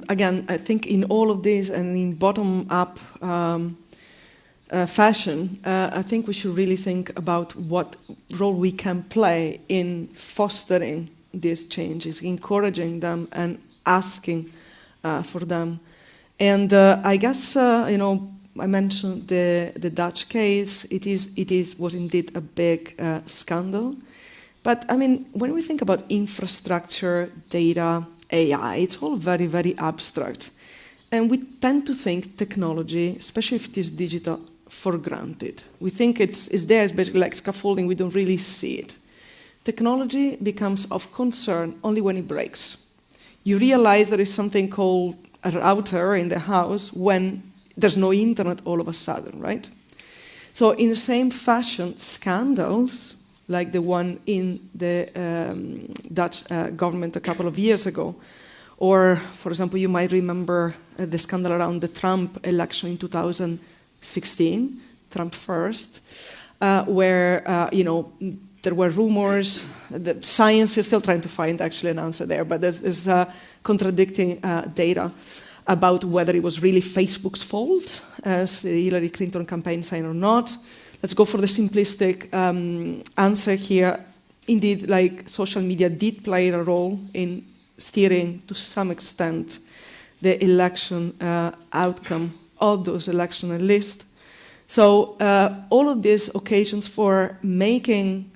again, I think in all of this and in bottom-up fashion, I think we should really think about what role we can play in fostering these changes, encouraging them and asking for them. And I guess, I mentioned the Dutch case. It was indeed a big scandal. But I mean, when we think about infrastructure, data, AI, it's all very, very abstract. And we tend to think technology, especially if it is digital, for granted. We think it's there, it's basically like scaffolding, we don't really see it. Technology becomes of concern only when it breaks. You realize there is something called a router in the house when there's no internet all of a sudden, right? So in the same fashion, scandals, like the one in the Dutch government a couple of years ago, or, for example, you might remember the scandal around the Trump election in 2016, Trump first, where, there were rumors. The science is still trying to find actually an answer there, but there's contradicting data about whether it was really Facebook's fault, as the Hillary Clinton campaign saying or not. Let's go for the simplistic answer here. Indeed, like social media did play a role in steering, to some extent, the election outcome of those election lists. So all of these occasions for making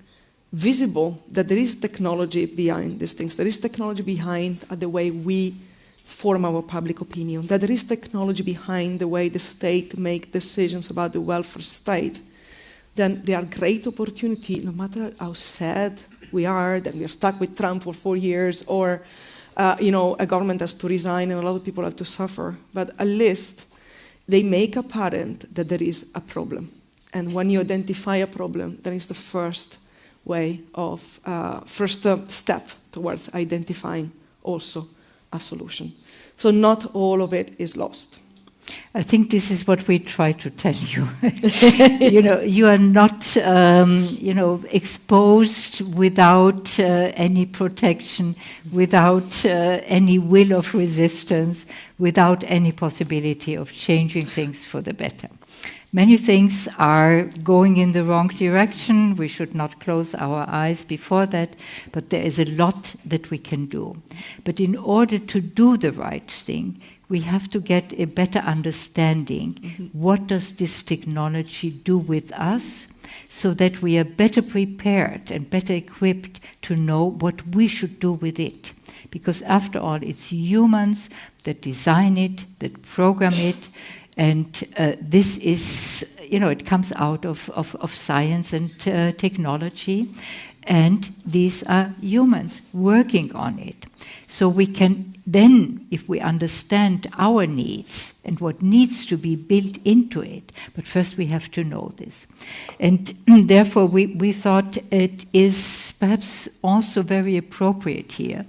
visible that there is technology behind these things. There is technology behind the way we form our public opinion, that there is technology behind the way the state make decisions about the welfare state. Then there are great opportunity, no matter how sad we are, that we are stuck with Trump for 4 years, or a government has to resign and a lot of people have to suffer. But at least they make apparent that there is a problem. And when you identify a problem, that is the first step towards identifying also a solution. So not all of it is lost. I think this is what we try to tell you. You are not, exposed without any protection, without any will of resistance, without any possibility of changing things for the better. Many things are going in the wrong direction. We should not close our eyes before that, but there is a lot that we can do. But in order to do the right thing, we have to get a better understanding. Mm-hmm. What does this technology do with us, so that we are better prepared and better equipped to know what we should do with it? Because after all, it's humans that design it, that program it, and this is, it comes out of science and technology, and these are humans working on it. So we can then, if we understand our needs and what needs to be built into it, but first we have to know this. And therefore we thought it is perhaps also very appropriate here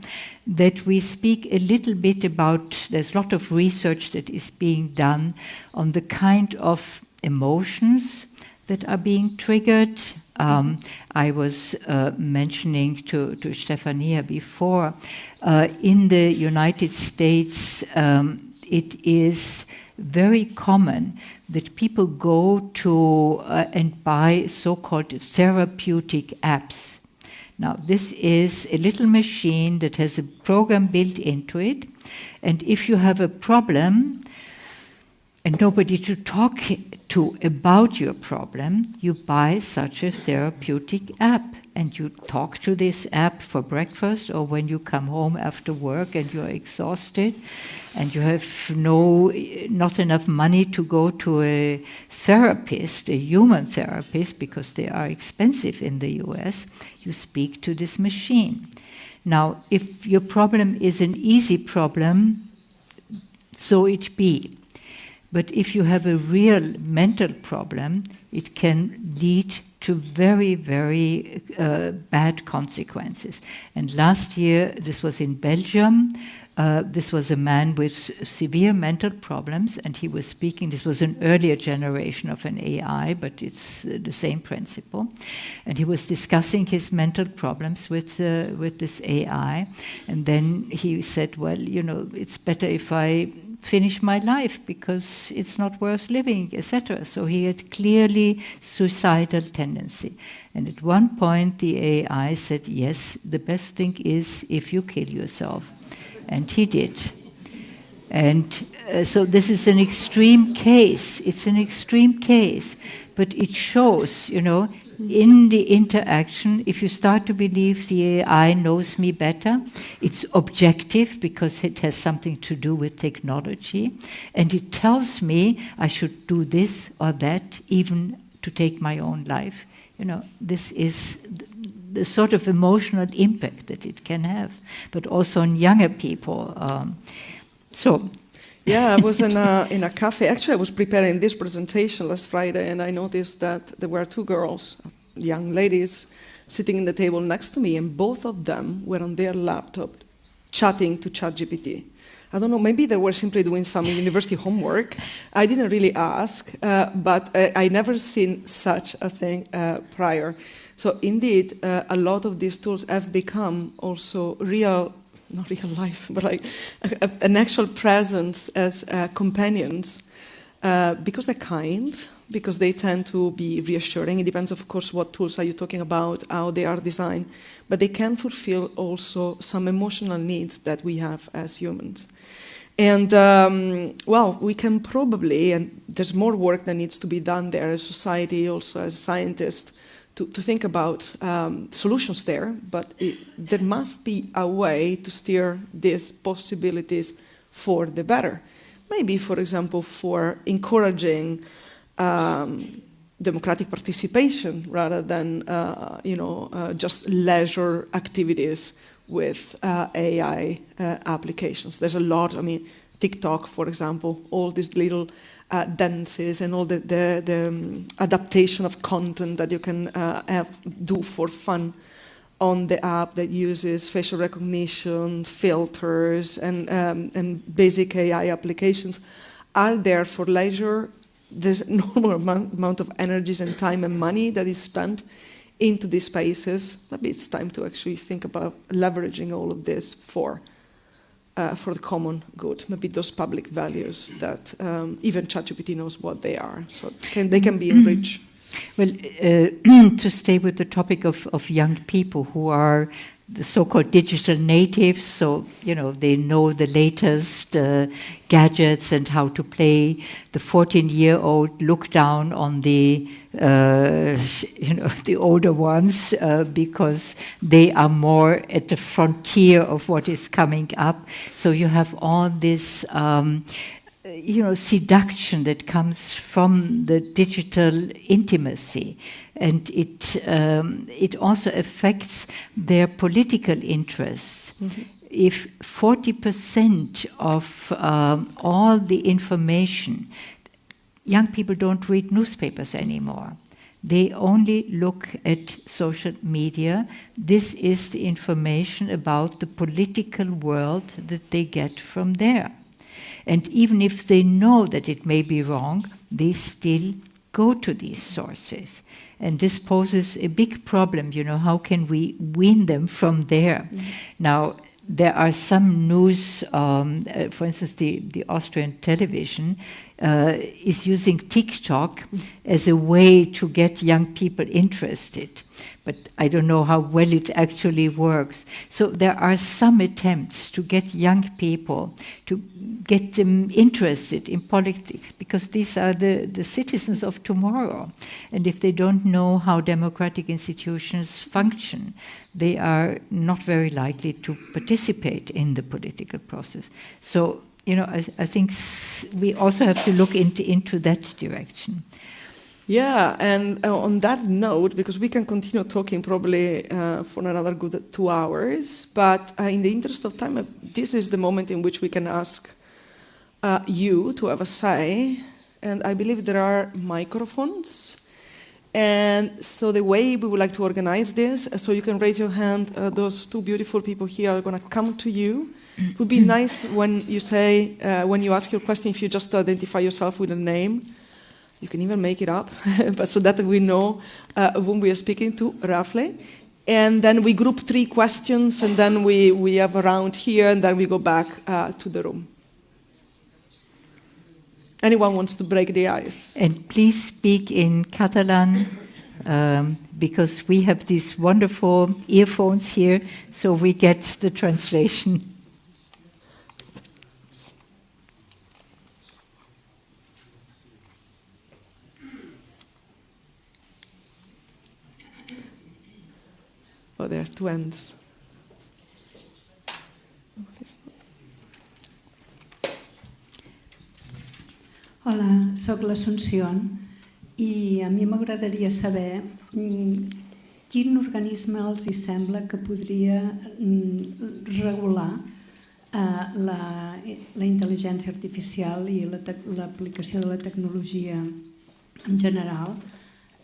that we speak a little bit about, there's a lot of research that is being done on the kind of emotions that are being triggered. I was mentioning to Stefania before, in the United States, it is very common that people go to and buy so-called therapeutic apps. Now, this is a little machine that has a program built into it, and if you have a problem and nobody to talk to about your problem, you buy such a therapeutic app. and you talk to this app for breakfast, or when you come home after work and you're exhausted and you have not enough money to go to a therapist, a human therapist, because they are expensive in the US, you speak to this machine. Now, if your problem is an easy problem, so it be. But if you have a real mental problem, it can lead to very, very bad consequences. And last year, this was in Belgium. This was a man with severe mental problems, and he was speaking. This was an earlier generation of an AI, but it's the same principle. And he was discussing his mental problems with this AI. And then he said, well, you know, it's better if I finish my life because it's not worth living, etc. So he had clearly suicidal tendency. And at one point, the AI said, yes, the best thing is if you kill yourself. And he did. And so this is an extreme case. It's an extreme case. But it shows, you know, in the interaction, if you start to believe the AI knows me better, it's objective because it has something to do with technology. And it tells me I should do this or that, even to take my own life. You know, this is the sort of emotional impact that it can have, but also on younger people. Yeah, I was in a cafe. Actually, I was preparing this presentation last Friday, and I noticed that there were two girls, young ladies, sitting in the table next to me, and both of them were on their laptop chatting to ChatGPT. I don't know, maybe they were simply doing some university homework. I didn't really ask, but I never seen such a thing prior. So indeed, a lot of these tools have become also real, not real life, but like an actual presence as companions, because they're kind, because they tend to be reassuring. It depends, of course, what tools are you talking about, how they are designed, but they can fulfill also some emotional needs that we have as humans. And, well, we can probably, and there's more work that needs to be done there as society, also as scientists, to think about solutions there, but there must be a way to steer these possibilities for the better. Maybe, for example, for encouraging democratic participation rather than, just leisure activities with AI applications. There's a lot, I mean, TikTok, for example, all these little dances and all the adaptation of content that you can do for fun on the app that uses facial recognition, filters, and basic AI applications are there for leisure. There's an enormous amount of energies and time and money that is spent into these spaces. Maybe it's time to actually think about leveraging all of this for the common good, maybe those public values that even ChatGPT knows what they are, so they can be enriched. Well, to stay with the topic of young people who are the so-called digital natives, so, you know, they know the latest gadgets and how to play. The 14-year-old look down on the, the older ones because they are more at the frontier of what is coming up. So you have all this, seduction that comes from the digital intimacy. And it also affects their political interests. Mm-hmm. If 40% of all the information, young people don't read newspapers anymore. They only look at social media. This is the information about the political world that they get from there. And even if they know that it may be wrong, they still go to these sources. And this poses a big problem, how can we wean them from there? Mm-hmm. Now, there are some news, for instance, the Austrian television is using TikTok as a way to get young people interested. but I don't know how well it actually works. So there are some attempts to get young people, to get them interested in politics, because these are the citizens of tomorrow. And if they don't know how democratic institutions function, they are not very likely to participate in the political process. So, I think we also have to look into that direction. Yeah, and on that note, because we can continue talking probably for another good 2 hours, but in the interest of time, this is the moment in which we can ask you to have a say, and I believe there are microphones. And so the way we would like to organize this, so you can raise your hand, those two beautiful people here are going to come to you. It would be nice when you say, when you ask your question, if you just identify yourself with a name. You can even make it up, but so that we know whom we are speaking to, roughly. And then we group 3 questions, and then we have a round here, and then we go back to the room. Anyone wants to break the ice? And please speak in Catalan, because we have these wonderful earphones here, so we get the translation. Oh, there are 2 ends. Hola, sóc l'Assumpció i a mi m'agradaria saber quin organisme els hi sembla que podria regular la intel·ligència artificial i l'aplicació de la tecnologia en general,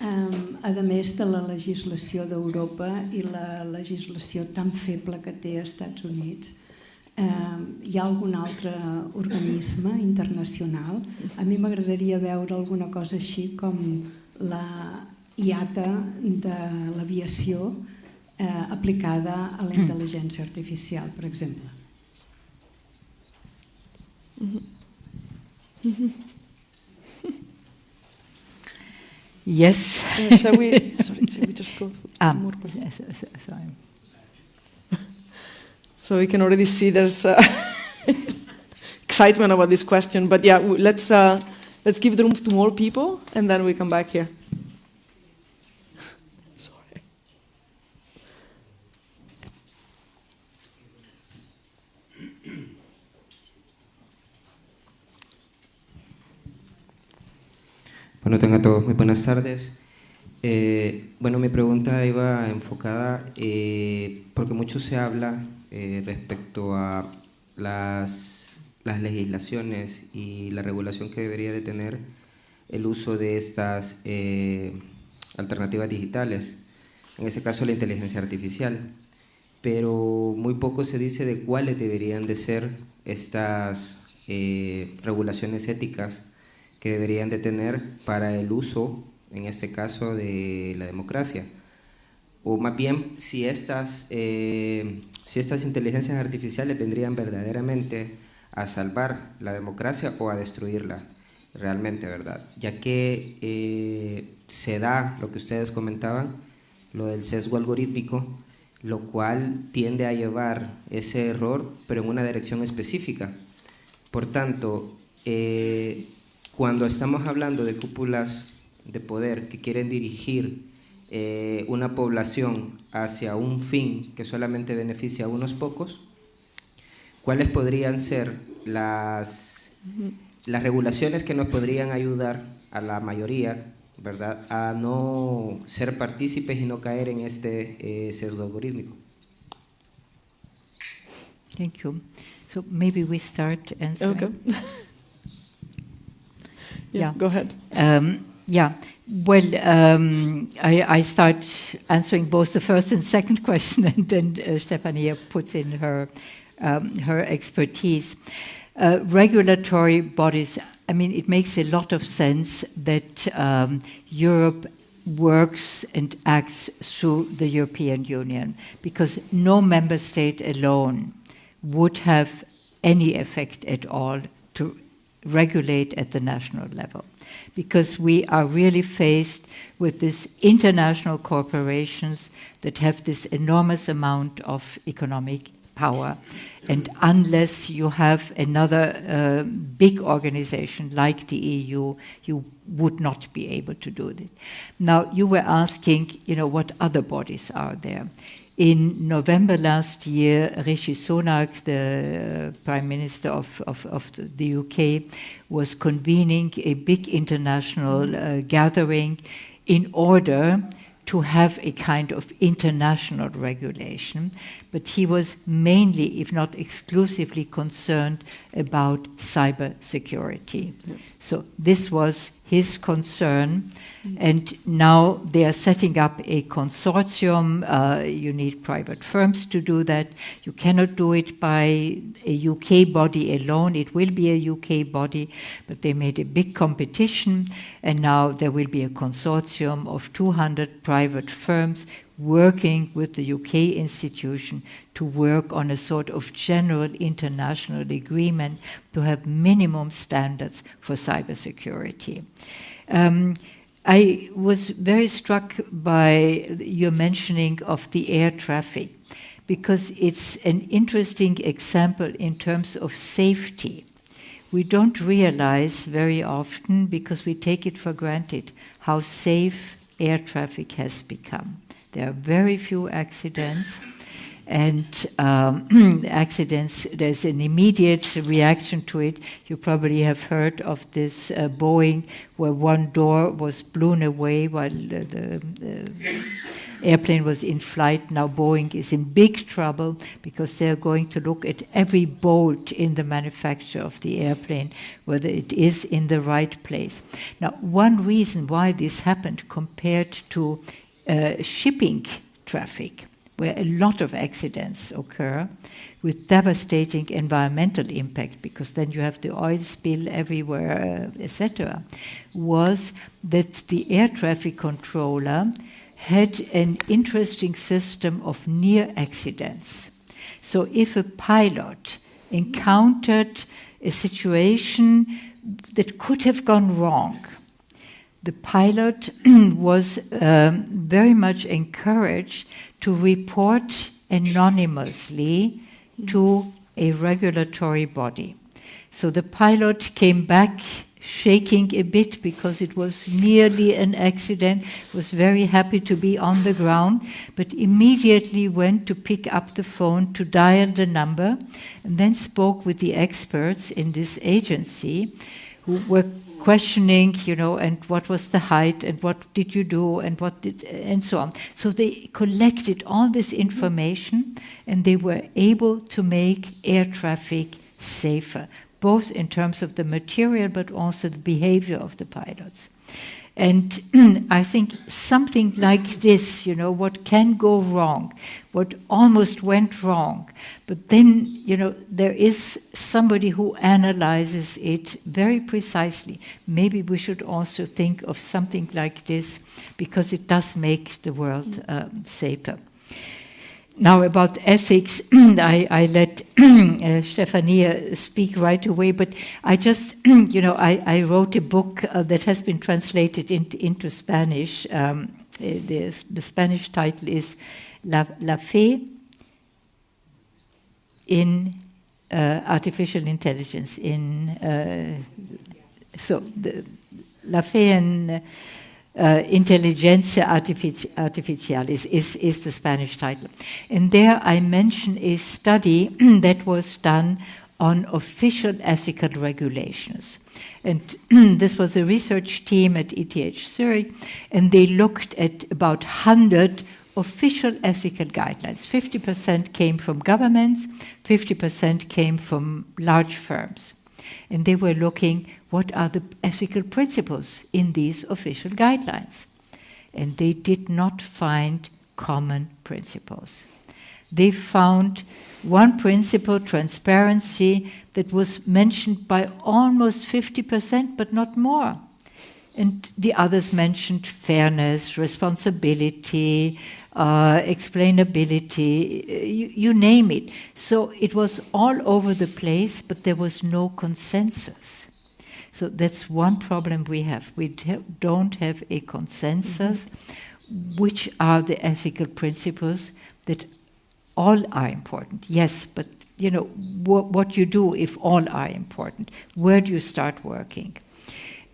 a més de la legislació d'Europa i la legislació tan feble que té als Estats Units. Hi ha algun altre organisme internacional? A mi m'agradaria veure alguna cosa així com la IATA de l'aviació aplicada a la intel·ligència artificial, per exemple. Yes. Shall we just go through more? Sorry. So we can already see there's excitement about this question, but yeah, let's give the room to more people, and then we come back here. Sorry. Bueno, tengan todos muy buenas tardes. Bueno, mi pregunta iba enfocada porque mucho se habla respecto a las legislaciones y la regulación que debería de tener el uso de estas alternativas digitales, en este caso la inteligencia artificial, pero muy poco se dice de cuáles deberían de ser estas regulaciones éticas que deberían de tener para el uso, en este caso, de la democracia. O más bien, si estas inteligencias artificiales vendrían verdaderamente a salvar la democracia o a destruirla realmente, ¿verdad? Ya que se da lo que ustedes comentaban, lo del sesgo algorítmico, lo cual tiende a llevar ese error, pero en una dirección específica. Por tanto, cuando estamos hablando de cúpulas de poder que quieren dirigir una población hacia un fin que solamente beneficia a unos pocos, ¿cuáles podrían ser las regulaciones que nos podrían ayudar a la mayoría, ¿verdad?, a no ser partícipes y no caer en este sesgo algorítmico? Thank you. So maybe we start answering. Okay. Yeah, go ahead. Yeah, well, I start answering both the first and second question, and then Stefania puts in her expertise. Regulatory bodies, I mean, it makes a lot of sense that Europe works and acts through the European Union, because no member state alone would have any effect at all to regulate at the national level. because we are really faced with these international corporations that have this enormous amount of economic power. And unless you have another big organization like the EU, you would not be able to do it. Now, you were asking, what other bodies are there? In November last year, Rishi Sunak, the Prime Minister of the UK, was convening a big international gathering in order to have a kind of international regulation, but he was mainly, if not exclusively, concerned about cybersecurity. Yeah. So this was his concern, and now they are setting up a consortium. You need private firms to do that. You cannot do it by a UK body alone. It will be a UK body, but they made a big competition, and now there will be a consortium of 200 private firms working with the UK institution to work on a sort of general international agreement to have minimum standards for cybersecurity. I was very struck by your mentioning of the air traffic, because it's an interesting example in terms of safety. We don't realize very often, because we take it for granted, how safe air traffic has become. There are very few accidents, and accidents, there's an immediate reaction to it. You probably have heard of this Boeing, where one door was blown away while the airplane was in flight. Now Boeing is in big trouble because they're going to look at every bolt in the manufacture of the airplane, whether it is in the right place. Now, one reason why this happened compared to shipping traffic, where a lot of accidents occur with devastating environmental impact, because then you have the oil spill everywhere, etc., was that the air traffic controller had an interesting system of near accidents. So if a pilot encountered a situation that could have gone wrong, the pilot was very much encouraged to report anonymously to a regulatory body. So the pilot came back shaking a bit because it was nearly an accident, was very happy to be on the ground, but immediately went to pick up the phone to dial the number, and then spoke with the experts in this agency who were questioning, and what was the height, and what did you do, and so on. So they collected all this information, and they were able to make air traffic safer, both in terms of the material but also the behavior of the pilots. And I think something like this, what can go wrong, what almost went wrong, but then, there is somebody who analyzes it very precisely. Maybe we should also think of something like this, because it does make the world safer. Now, about ethics, I let Stefania speak right away, but I just, I wrote a book that has been translated into Spanish. The Spanish title is La Fe in Artificial Intelligence. La Fe in Intelligencia Artificialis is the Spanish title. And there I mention a study that was done on official ethical regulations. And this was a research team at ETH Zurich, and they looked at about 100 official ethical guidelines. 50% came from governments, 50% came from large firms. And they were looking, what are the ethical principles in these official guidelines? And they did not find common principles. They found one principle, transparency, that was mentioned by almost 50%, but not more. And the others mentioned fairness, responsibility, explainability, you name it. So it was all over the place, but there was no consensus. So that's one problem we have. We don't have a consensus. Which are the ethical principles that all are important? Yes, but what you do if all are important? Where do you start working?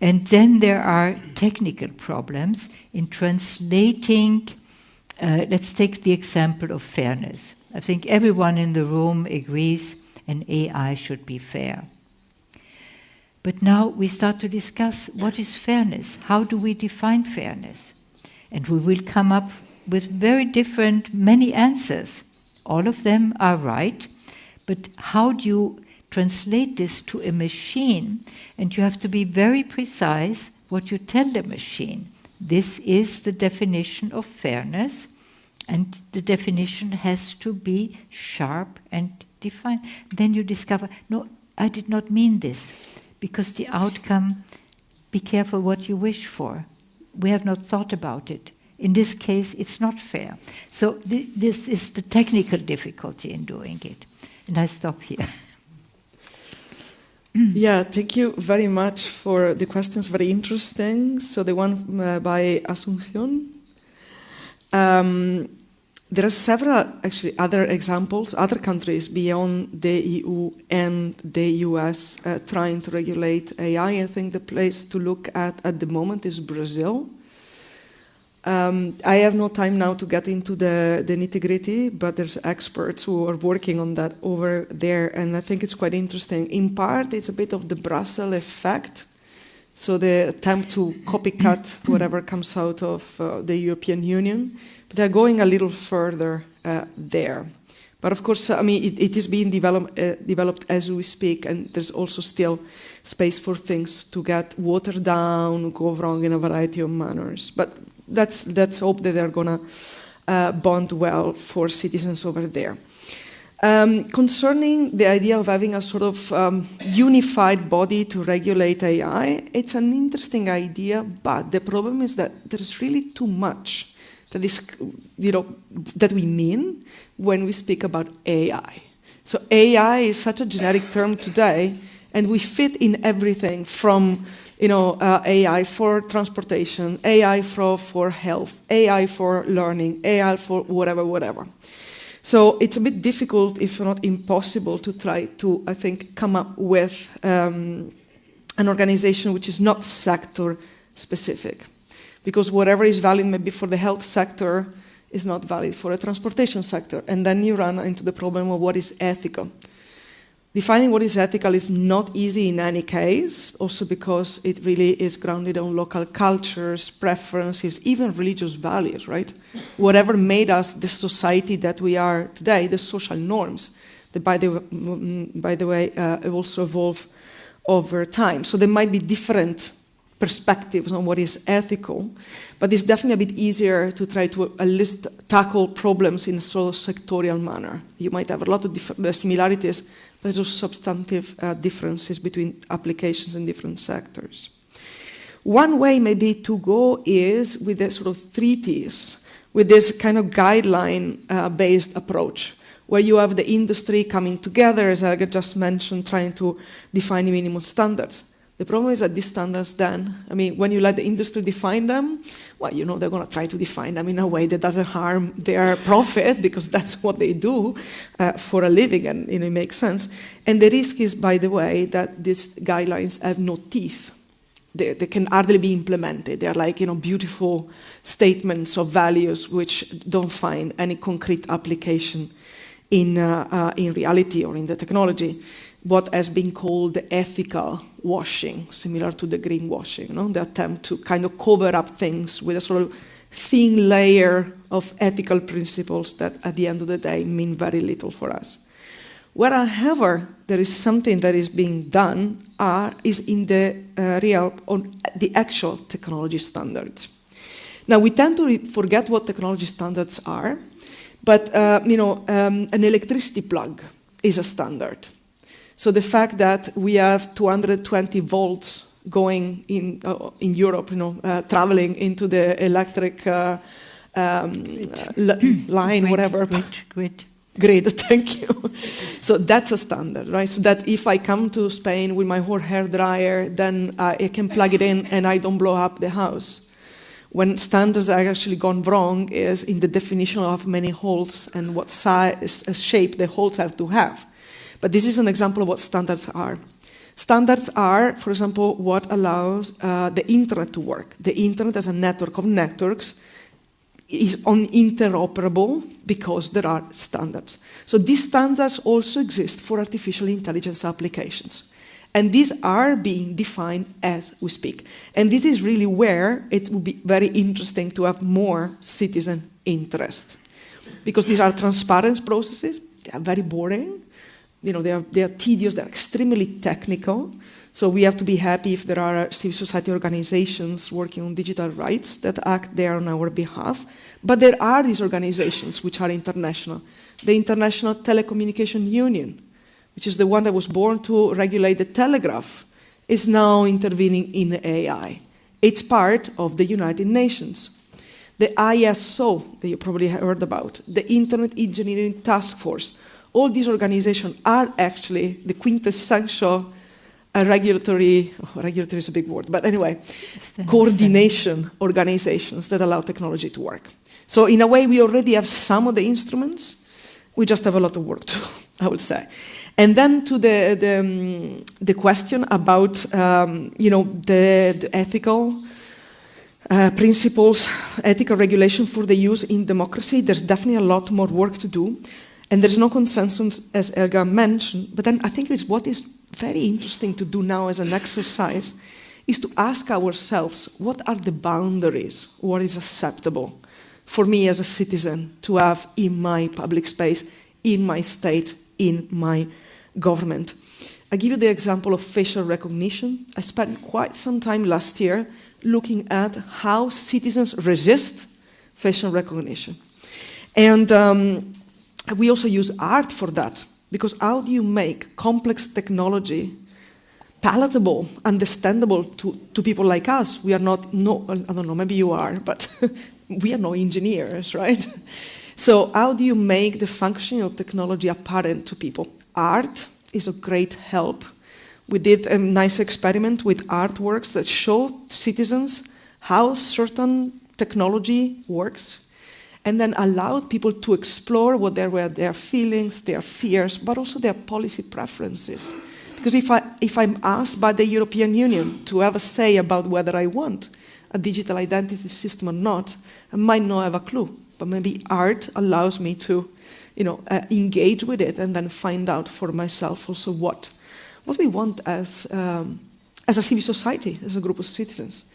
And then there are technical problems in translating. Let's take the example of fairness. I think everyone in the room agrees an AI should be fair. But now we start to discuss what is fairness? How do we define fairness? And we will come up with very different, many answers. All of them are right, but how do you translate this to a machine? And you have to be very precise what you tell the machine. This is the definition of fairness, and the definition has to be sharp and defined. Then you discover, no, I did not mean this, because the outcome, be careful what you wish for. We have not thought about it. In this case, it's not fair. So this is the technical difficulty in doing it. And I stop here. Yeah, thank you very much for the questions. Very interesting. So the one by Asunción. There are several, actually, other examples, other countries beyond the EU and the US trying to regulate AI. I think the place to look at the moment is Brazil. I have no time now to get into the nitty-gritty, but there's experts who are working on that over there, and I think it's quite interesting. In part, it's a bit of the Brussels effect, so the attempt to copycat whatever comes out of the European Union. But they're going a little further there. But of course, I mean, it is being developed as we speak, and there's also still space for things to get watered down, go wrong in a variety of manners. But let's hope that they're going to bond well for citizens over there. Concerning the idea of having a sort of unified body to regulate AI, it's an interesting idea, but the problem is that there's really too much that is, that we mean when we speak about AI. So AI is such a generic term today, and we fit in everything from, AI for transportation, AI for health, AI for learning, AI for whatever. So it's a bit difficult, if not impossible, to try to, I think, come up with an organization which is not sector specific. Because whatever is valid maybe for the health sector is not valid for the transportation sector. And then you run into the problem of what is ethical. Defining what is ethical is not easy in any case, also because it really is grounded on local cultures, preferences, even religious values, right? Whatever made us the society that we are today, the social norms, that by the way, also evolve over time. So there might be different perspectives on what is ethical, but it's definitely a bit easier to try to at least tackle problems in a sort of sectorial manner. You might have a lot of similarities, but there's also substantive differences between applications in different sectors. One way maybe to go is with the sort of treaties, with this kind of guideline-based approach, where you have the industry coming together, as Helga just mentioned, trying to define minimum standards. The problem is that these standards then, when you let the industry define them, well, they're going to try to define them in a way that doesn't harm their profit, because that's what they do for a living, and it makes sense. And the risk is, by the way, that these guidelines have no teeth. They can hardly be implemented. They're like, beautiful statements of values which don't find any concrete application in reality or in the technology. What has been called the ethical washing, similar to the greenwashing, the attempt to kind of cover up things with a sort of thin layer of ethical principles that at the end of the day mean very little for us. Wherever there is something that is being done is in the the actual technology standards. Now, we tend to forget what technology standards are, but an electricity plug is a standard. So the fact that we have 220 volts going in Europe, traveling into the electric line, whatever. Grid. Great, thank you. So that's a standard, right? So that if I come to Spain with my whole hair dryer, then I can plug it in and I don't blow up the house. When standards are actually gone wrong is in the definition of many holes and what size, shape the holes have to have. But this is an example of what standards are. Standards are, for example, what allows the internet to work. The internet as a network of networks is interoperable because there are standards. So these standards also exist for artificial intelligence applications. And these are being defined as we speak. And this is really where it would be very interesting to have more citizen interest. Because these are transparent processes, they are very boring, they are tedious, they are extremely technical. So we have to be happy if there are civil society organizations working on digital rights that act there on our behalf. But there are these organizations which are international. The International Telecommunication Union, which is the one that was born to regulate the telegraph, is now intervening in AI. It's part of the United Nations. The ISO, that you probably heard about, the Internet Engineering Task Force, all these organizations are actually the quintessential regulatory is a big word, but anyway, coordination organizations that allow technology to work. So in a way, we already have some of the instruments. We just have a lot of work to do, I would say. And then to the question about the ethical principles, ethical regulation for the use in democracy, there's definitely a lot more work to do. And there's no consensus, as Elga mentioned, but then I think it's what is very interesting to do now as an exercise is to ask ourselves, what are the boundaries, what is acceptable for me as a citizen to have in my public space, in my state, in my government. I give you the example of facial recognition. I spent quite some time last year looking at how citizens resist facial recognition. And we also use art for that, because how do you make complex technology palatable, understandable to people like us? We are not, I don't know, maybe you are, but we are no engineers, right? So how do you make the functioning of technology apparent to people? Art is a great help. We did a nice experiment with artworks that show citizens how certain technology works, and then allowed people to explore what were their feelings, their fears, but also their policy preferences. Because if I'm asked by the European Union to have a say about whether I want a digital identity system or not, I might not have a clue. But maybe art allows me to engage with it and then find out for myself also what we want as a civil society, as a group of citizens.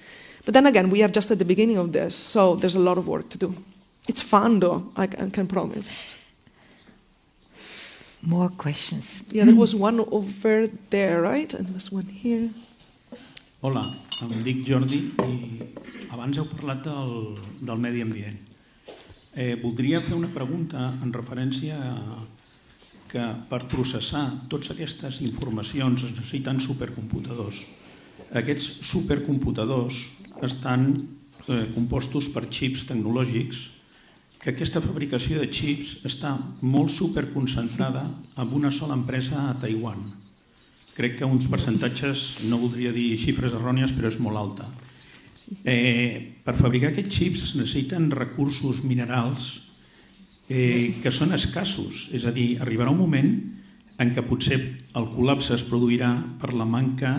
But then again, we are just at the beginning of this, so there's a lot of work to do. It's fun, though, I can promise. More questions. Yeah, there was one over there, right? And there's one here. Hola, em dic Jordi i abans heu parlat del medi ambient. Voldria fer una pregunta en referència a que per processar totes aquestes informacions es necessiten supercomputadors. Aquests supercomputadors estan compostos per xips tecnològics, que aquesta fabricació de xips està molt superconcentrada en una sola empresa a Taiwan. Crec que uns percentatges, no voldria dir xifres errònies, però és molt alta. Per fabricar aquests xips es necessiten recursos minerals que són escassos, és a dir, arribarà un moment en què potser el col·lapse es produirà per la manca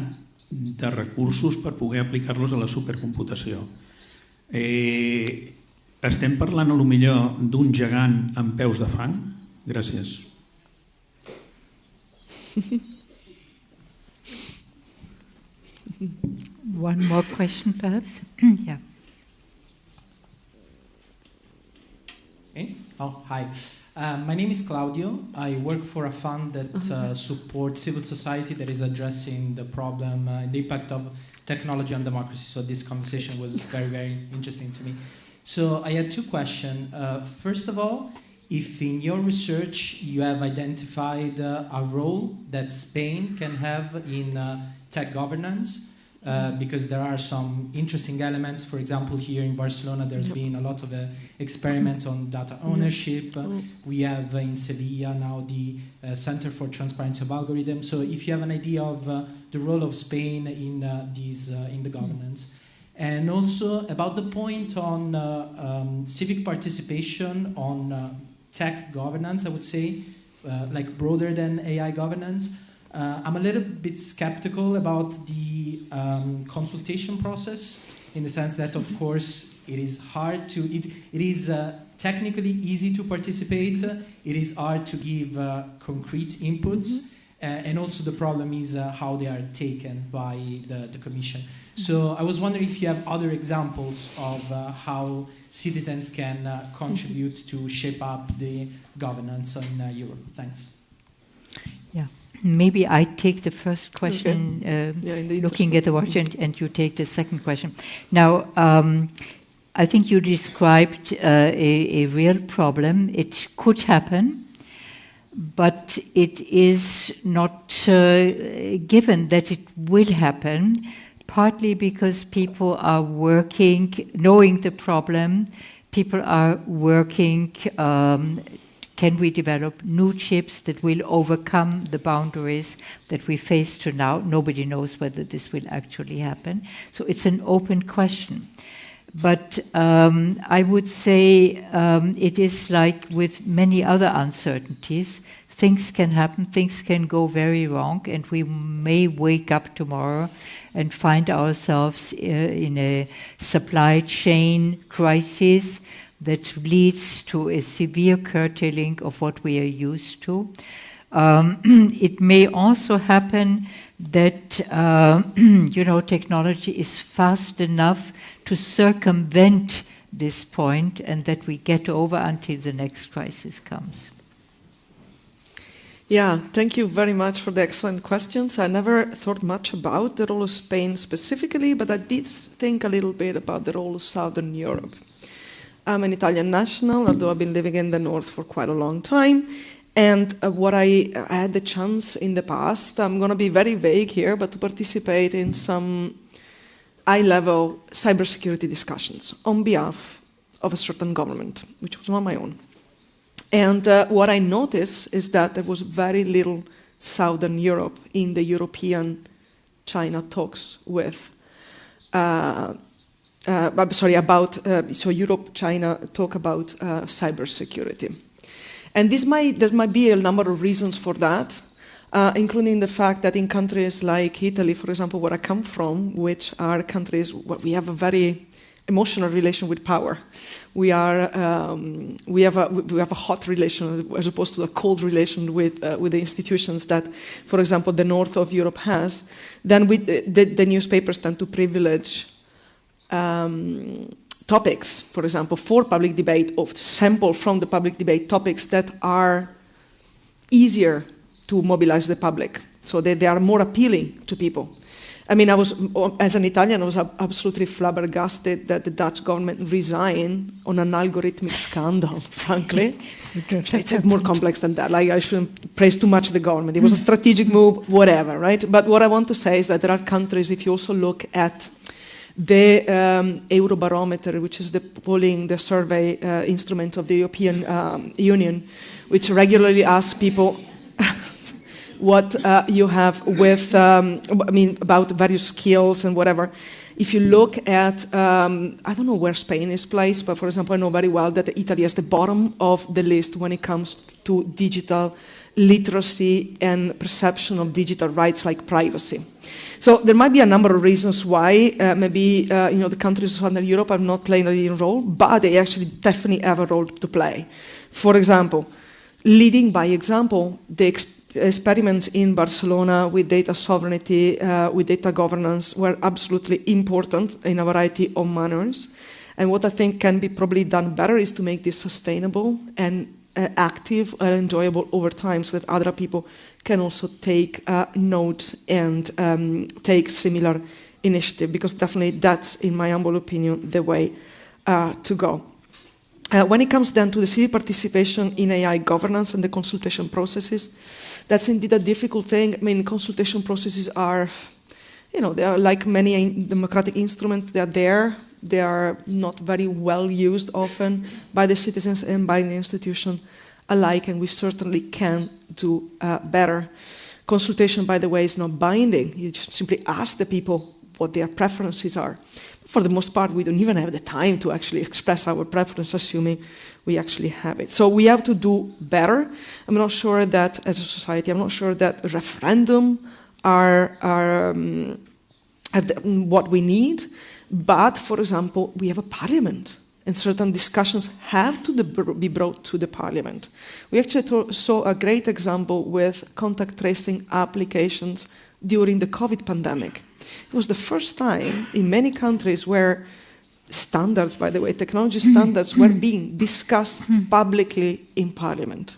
de recursos per poder aplicar-los a la supercomputació. Estem parlant potser d'un gegant amb peus de fang? Gràcies. One more question, perhaps? Yeah. Okay. Oh, hi. My name is Claudio. I work for a fund that supports civil society that is addressing the problem, the impact of technology on democracy. So this conversation was very, very interesting to me. So I had two questions. First of all, if in your research you have identified a role that Spain can have in tech governance, because there are some interesting elements. For example, here in Barcelona, there's been a lot of experiment on data ownership. We have in Sevilla now the Center for Transparency of Algorithms. So if you have an idea of the role of Spain in the governance. And also about the point on civic participation on tech governance, I would say, like broader than AI governance. I'm a little bit skeptical about the consultation process, in the sense that, of course, it is hard to, it is technically easy to participate, it is hard to give concrete inputs, and also the problem is how they are taken by the Commission. So I was wondering if you have other examples of how citizens can contribute to shape up the governance in Europe. Thanks. Yeah. Maybe I take the first question, looking at the watch, and you take the second question. Now, I think you described a real problem. It could happen, but it is not given that it will happen, partly because people are working, knowing the problem, people are working. Can we develop new chips that will overcome the boundaries that we face to now? Nobody knows whether this will actually happen. So it's an open question. But I would say it is like with many other uncertainties. Things can happen, things can go very wrong, and we may wake up tomorrow and find ourselves in a supply chain crisis that leads to a severe curtailing of what we are used to. It may also happen that technology is fast enough to circumvent this point, and that we get over until the next crisis comes. Yeah, thank you very much for the excellent questions. I never thought much about the role of Spain specifically, but I did think a little bit about the role of Southern Europe. I'm an Italian national, although I've been living in the north for quite a long time. And what I had the chance in the past, I'm going to be very vague here, but to participate in some high-level cybersecurity discussions on behalf of a certain government, which was not my own. And what I noticed is that there was very little Southern Europe in the European-China talks with so Europe-China talk about cybersecurity. And there might be a number of reasons for that, including the fact that in countries like Italy, for example, where I come from, which are countries where we have a very emotional relation with power. We have a hot relation as opposed to a cold relation with the institutions that, for example, the north of Europe has. Then the newspapers tend to privilege topics, for example, for public debate, or sample from the public debate topics that are easier to mobilize the public. So they are more appealing to people. I mean, as an Italian, I was absolutely flabbergasted that the Dutch government resigned on an algorithmic scandal, frankly. It's more complex than that. Like, I shouldn't praise too much the government. It was a strategic move, whatever, right? But what I want to say is that there are countries, if you also look at the Eurobarometer, which is the survey instrument of the European Union, which regularly asks people what you have with, about various skills and whatever. If you look at, I don't know where Spain is placed, but for example, I know very well that Italy is the bottom of the list when it comes to digital literacy and perception of digital rights like privacy. So there might be a number of reasons why the countries of Southern Europe are not playing a leading role, but they actually definitely have a role to play. For example, leading by example, the experiments in Barcelona with data sovereignty, with data governance were absolutely important in a variety of manners. And what I think can be probably done better is to make this sustainable and active and enjoyable over time, so that other people can also take note and take similar initiative, because definitely that's, in my humble opinion, the way to go. When it comes then to the civic participation in AI governance and the consultation processes, that's indeed a difficult thing. I mean, consultation processes are they are like many democratic instruments. They are there. They are not very well used often by the citizens and by the institution alike, and we certainly can do better. Consultation, by the way, is not binding. You should simply ask the people what their preferences are. For the most part, we don't even have the time to actually express our preference, assuming we actually have it. So we have to do better. I'm not sure that, as a society, I'm not sure that a referendum are what we need. But, for example, we have a parliament, and certain discussions have to be brought to the parliament. We actually saw a great example with contact tracing applications during the COVID pandemic. It was the first time in many countries where standards, by the way, technology standards were being discussed publicly in parliament.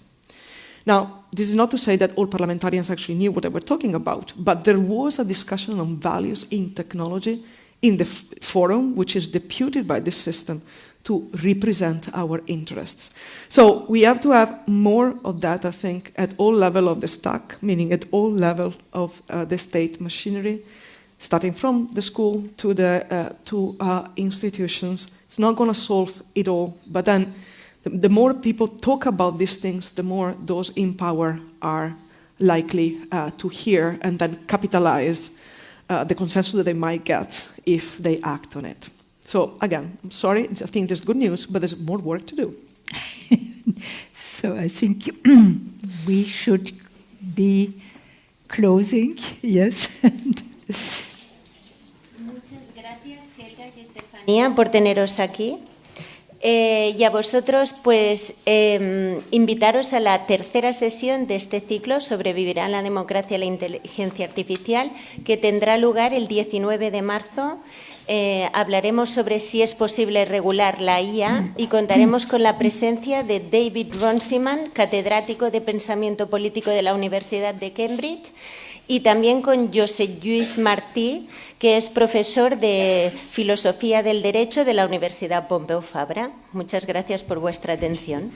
Now, this is not to say that all parliamentarians actually knew what they were talking about, but there was a discussion on values in technology in the forum, which is deputed by this system to represent our interests. So we have to have more of that, I think, at all levels of the stack, meaning at all levels of the state machinery, starting from the school to the institutions. It's not going to solve it all, but then the more people talk about these things, the more those in power are likely to hear and then capitalize the consensus that they might get if they act on it. So again, I'm sorry, I think there's good news, but there's more work to do. So I think we should be closing, yes. Muchas gracias, Helga y Estefanía, por teneros aquí. Y a vosotros, pues, invitaros a la tercera sesión de este ciclo, Sobrevivirá la democracia y la inteligencia artificial, que tendrá lugar el 19 de marzo. Hablaremos sobre si es posible regular la IA y contaremos con la presencia de David Runciman, catedrático de Pensamiento Político de la Universidad de Cambridge, y también con José Lluís Martí, que es profesor de Filosofía del Derecho de la Universidad Pompeu Fabra. Muchas gracias por vuestra atención.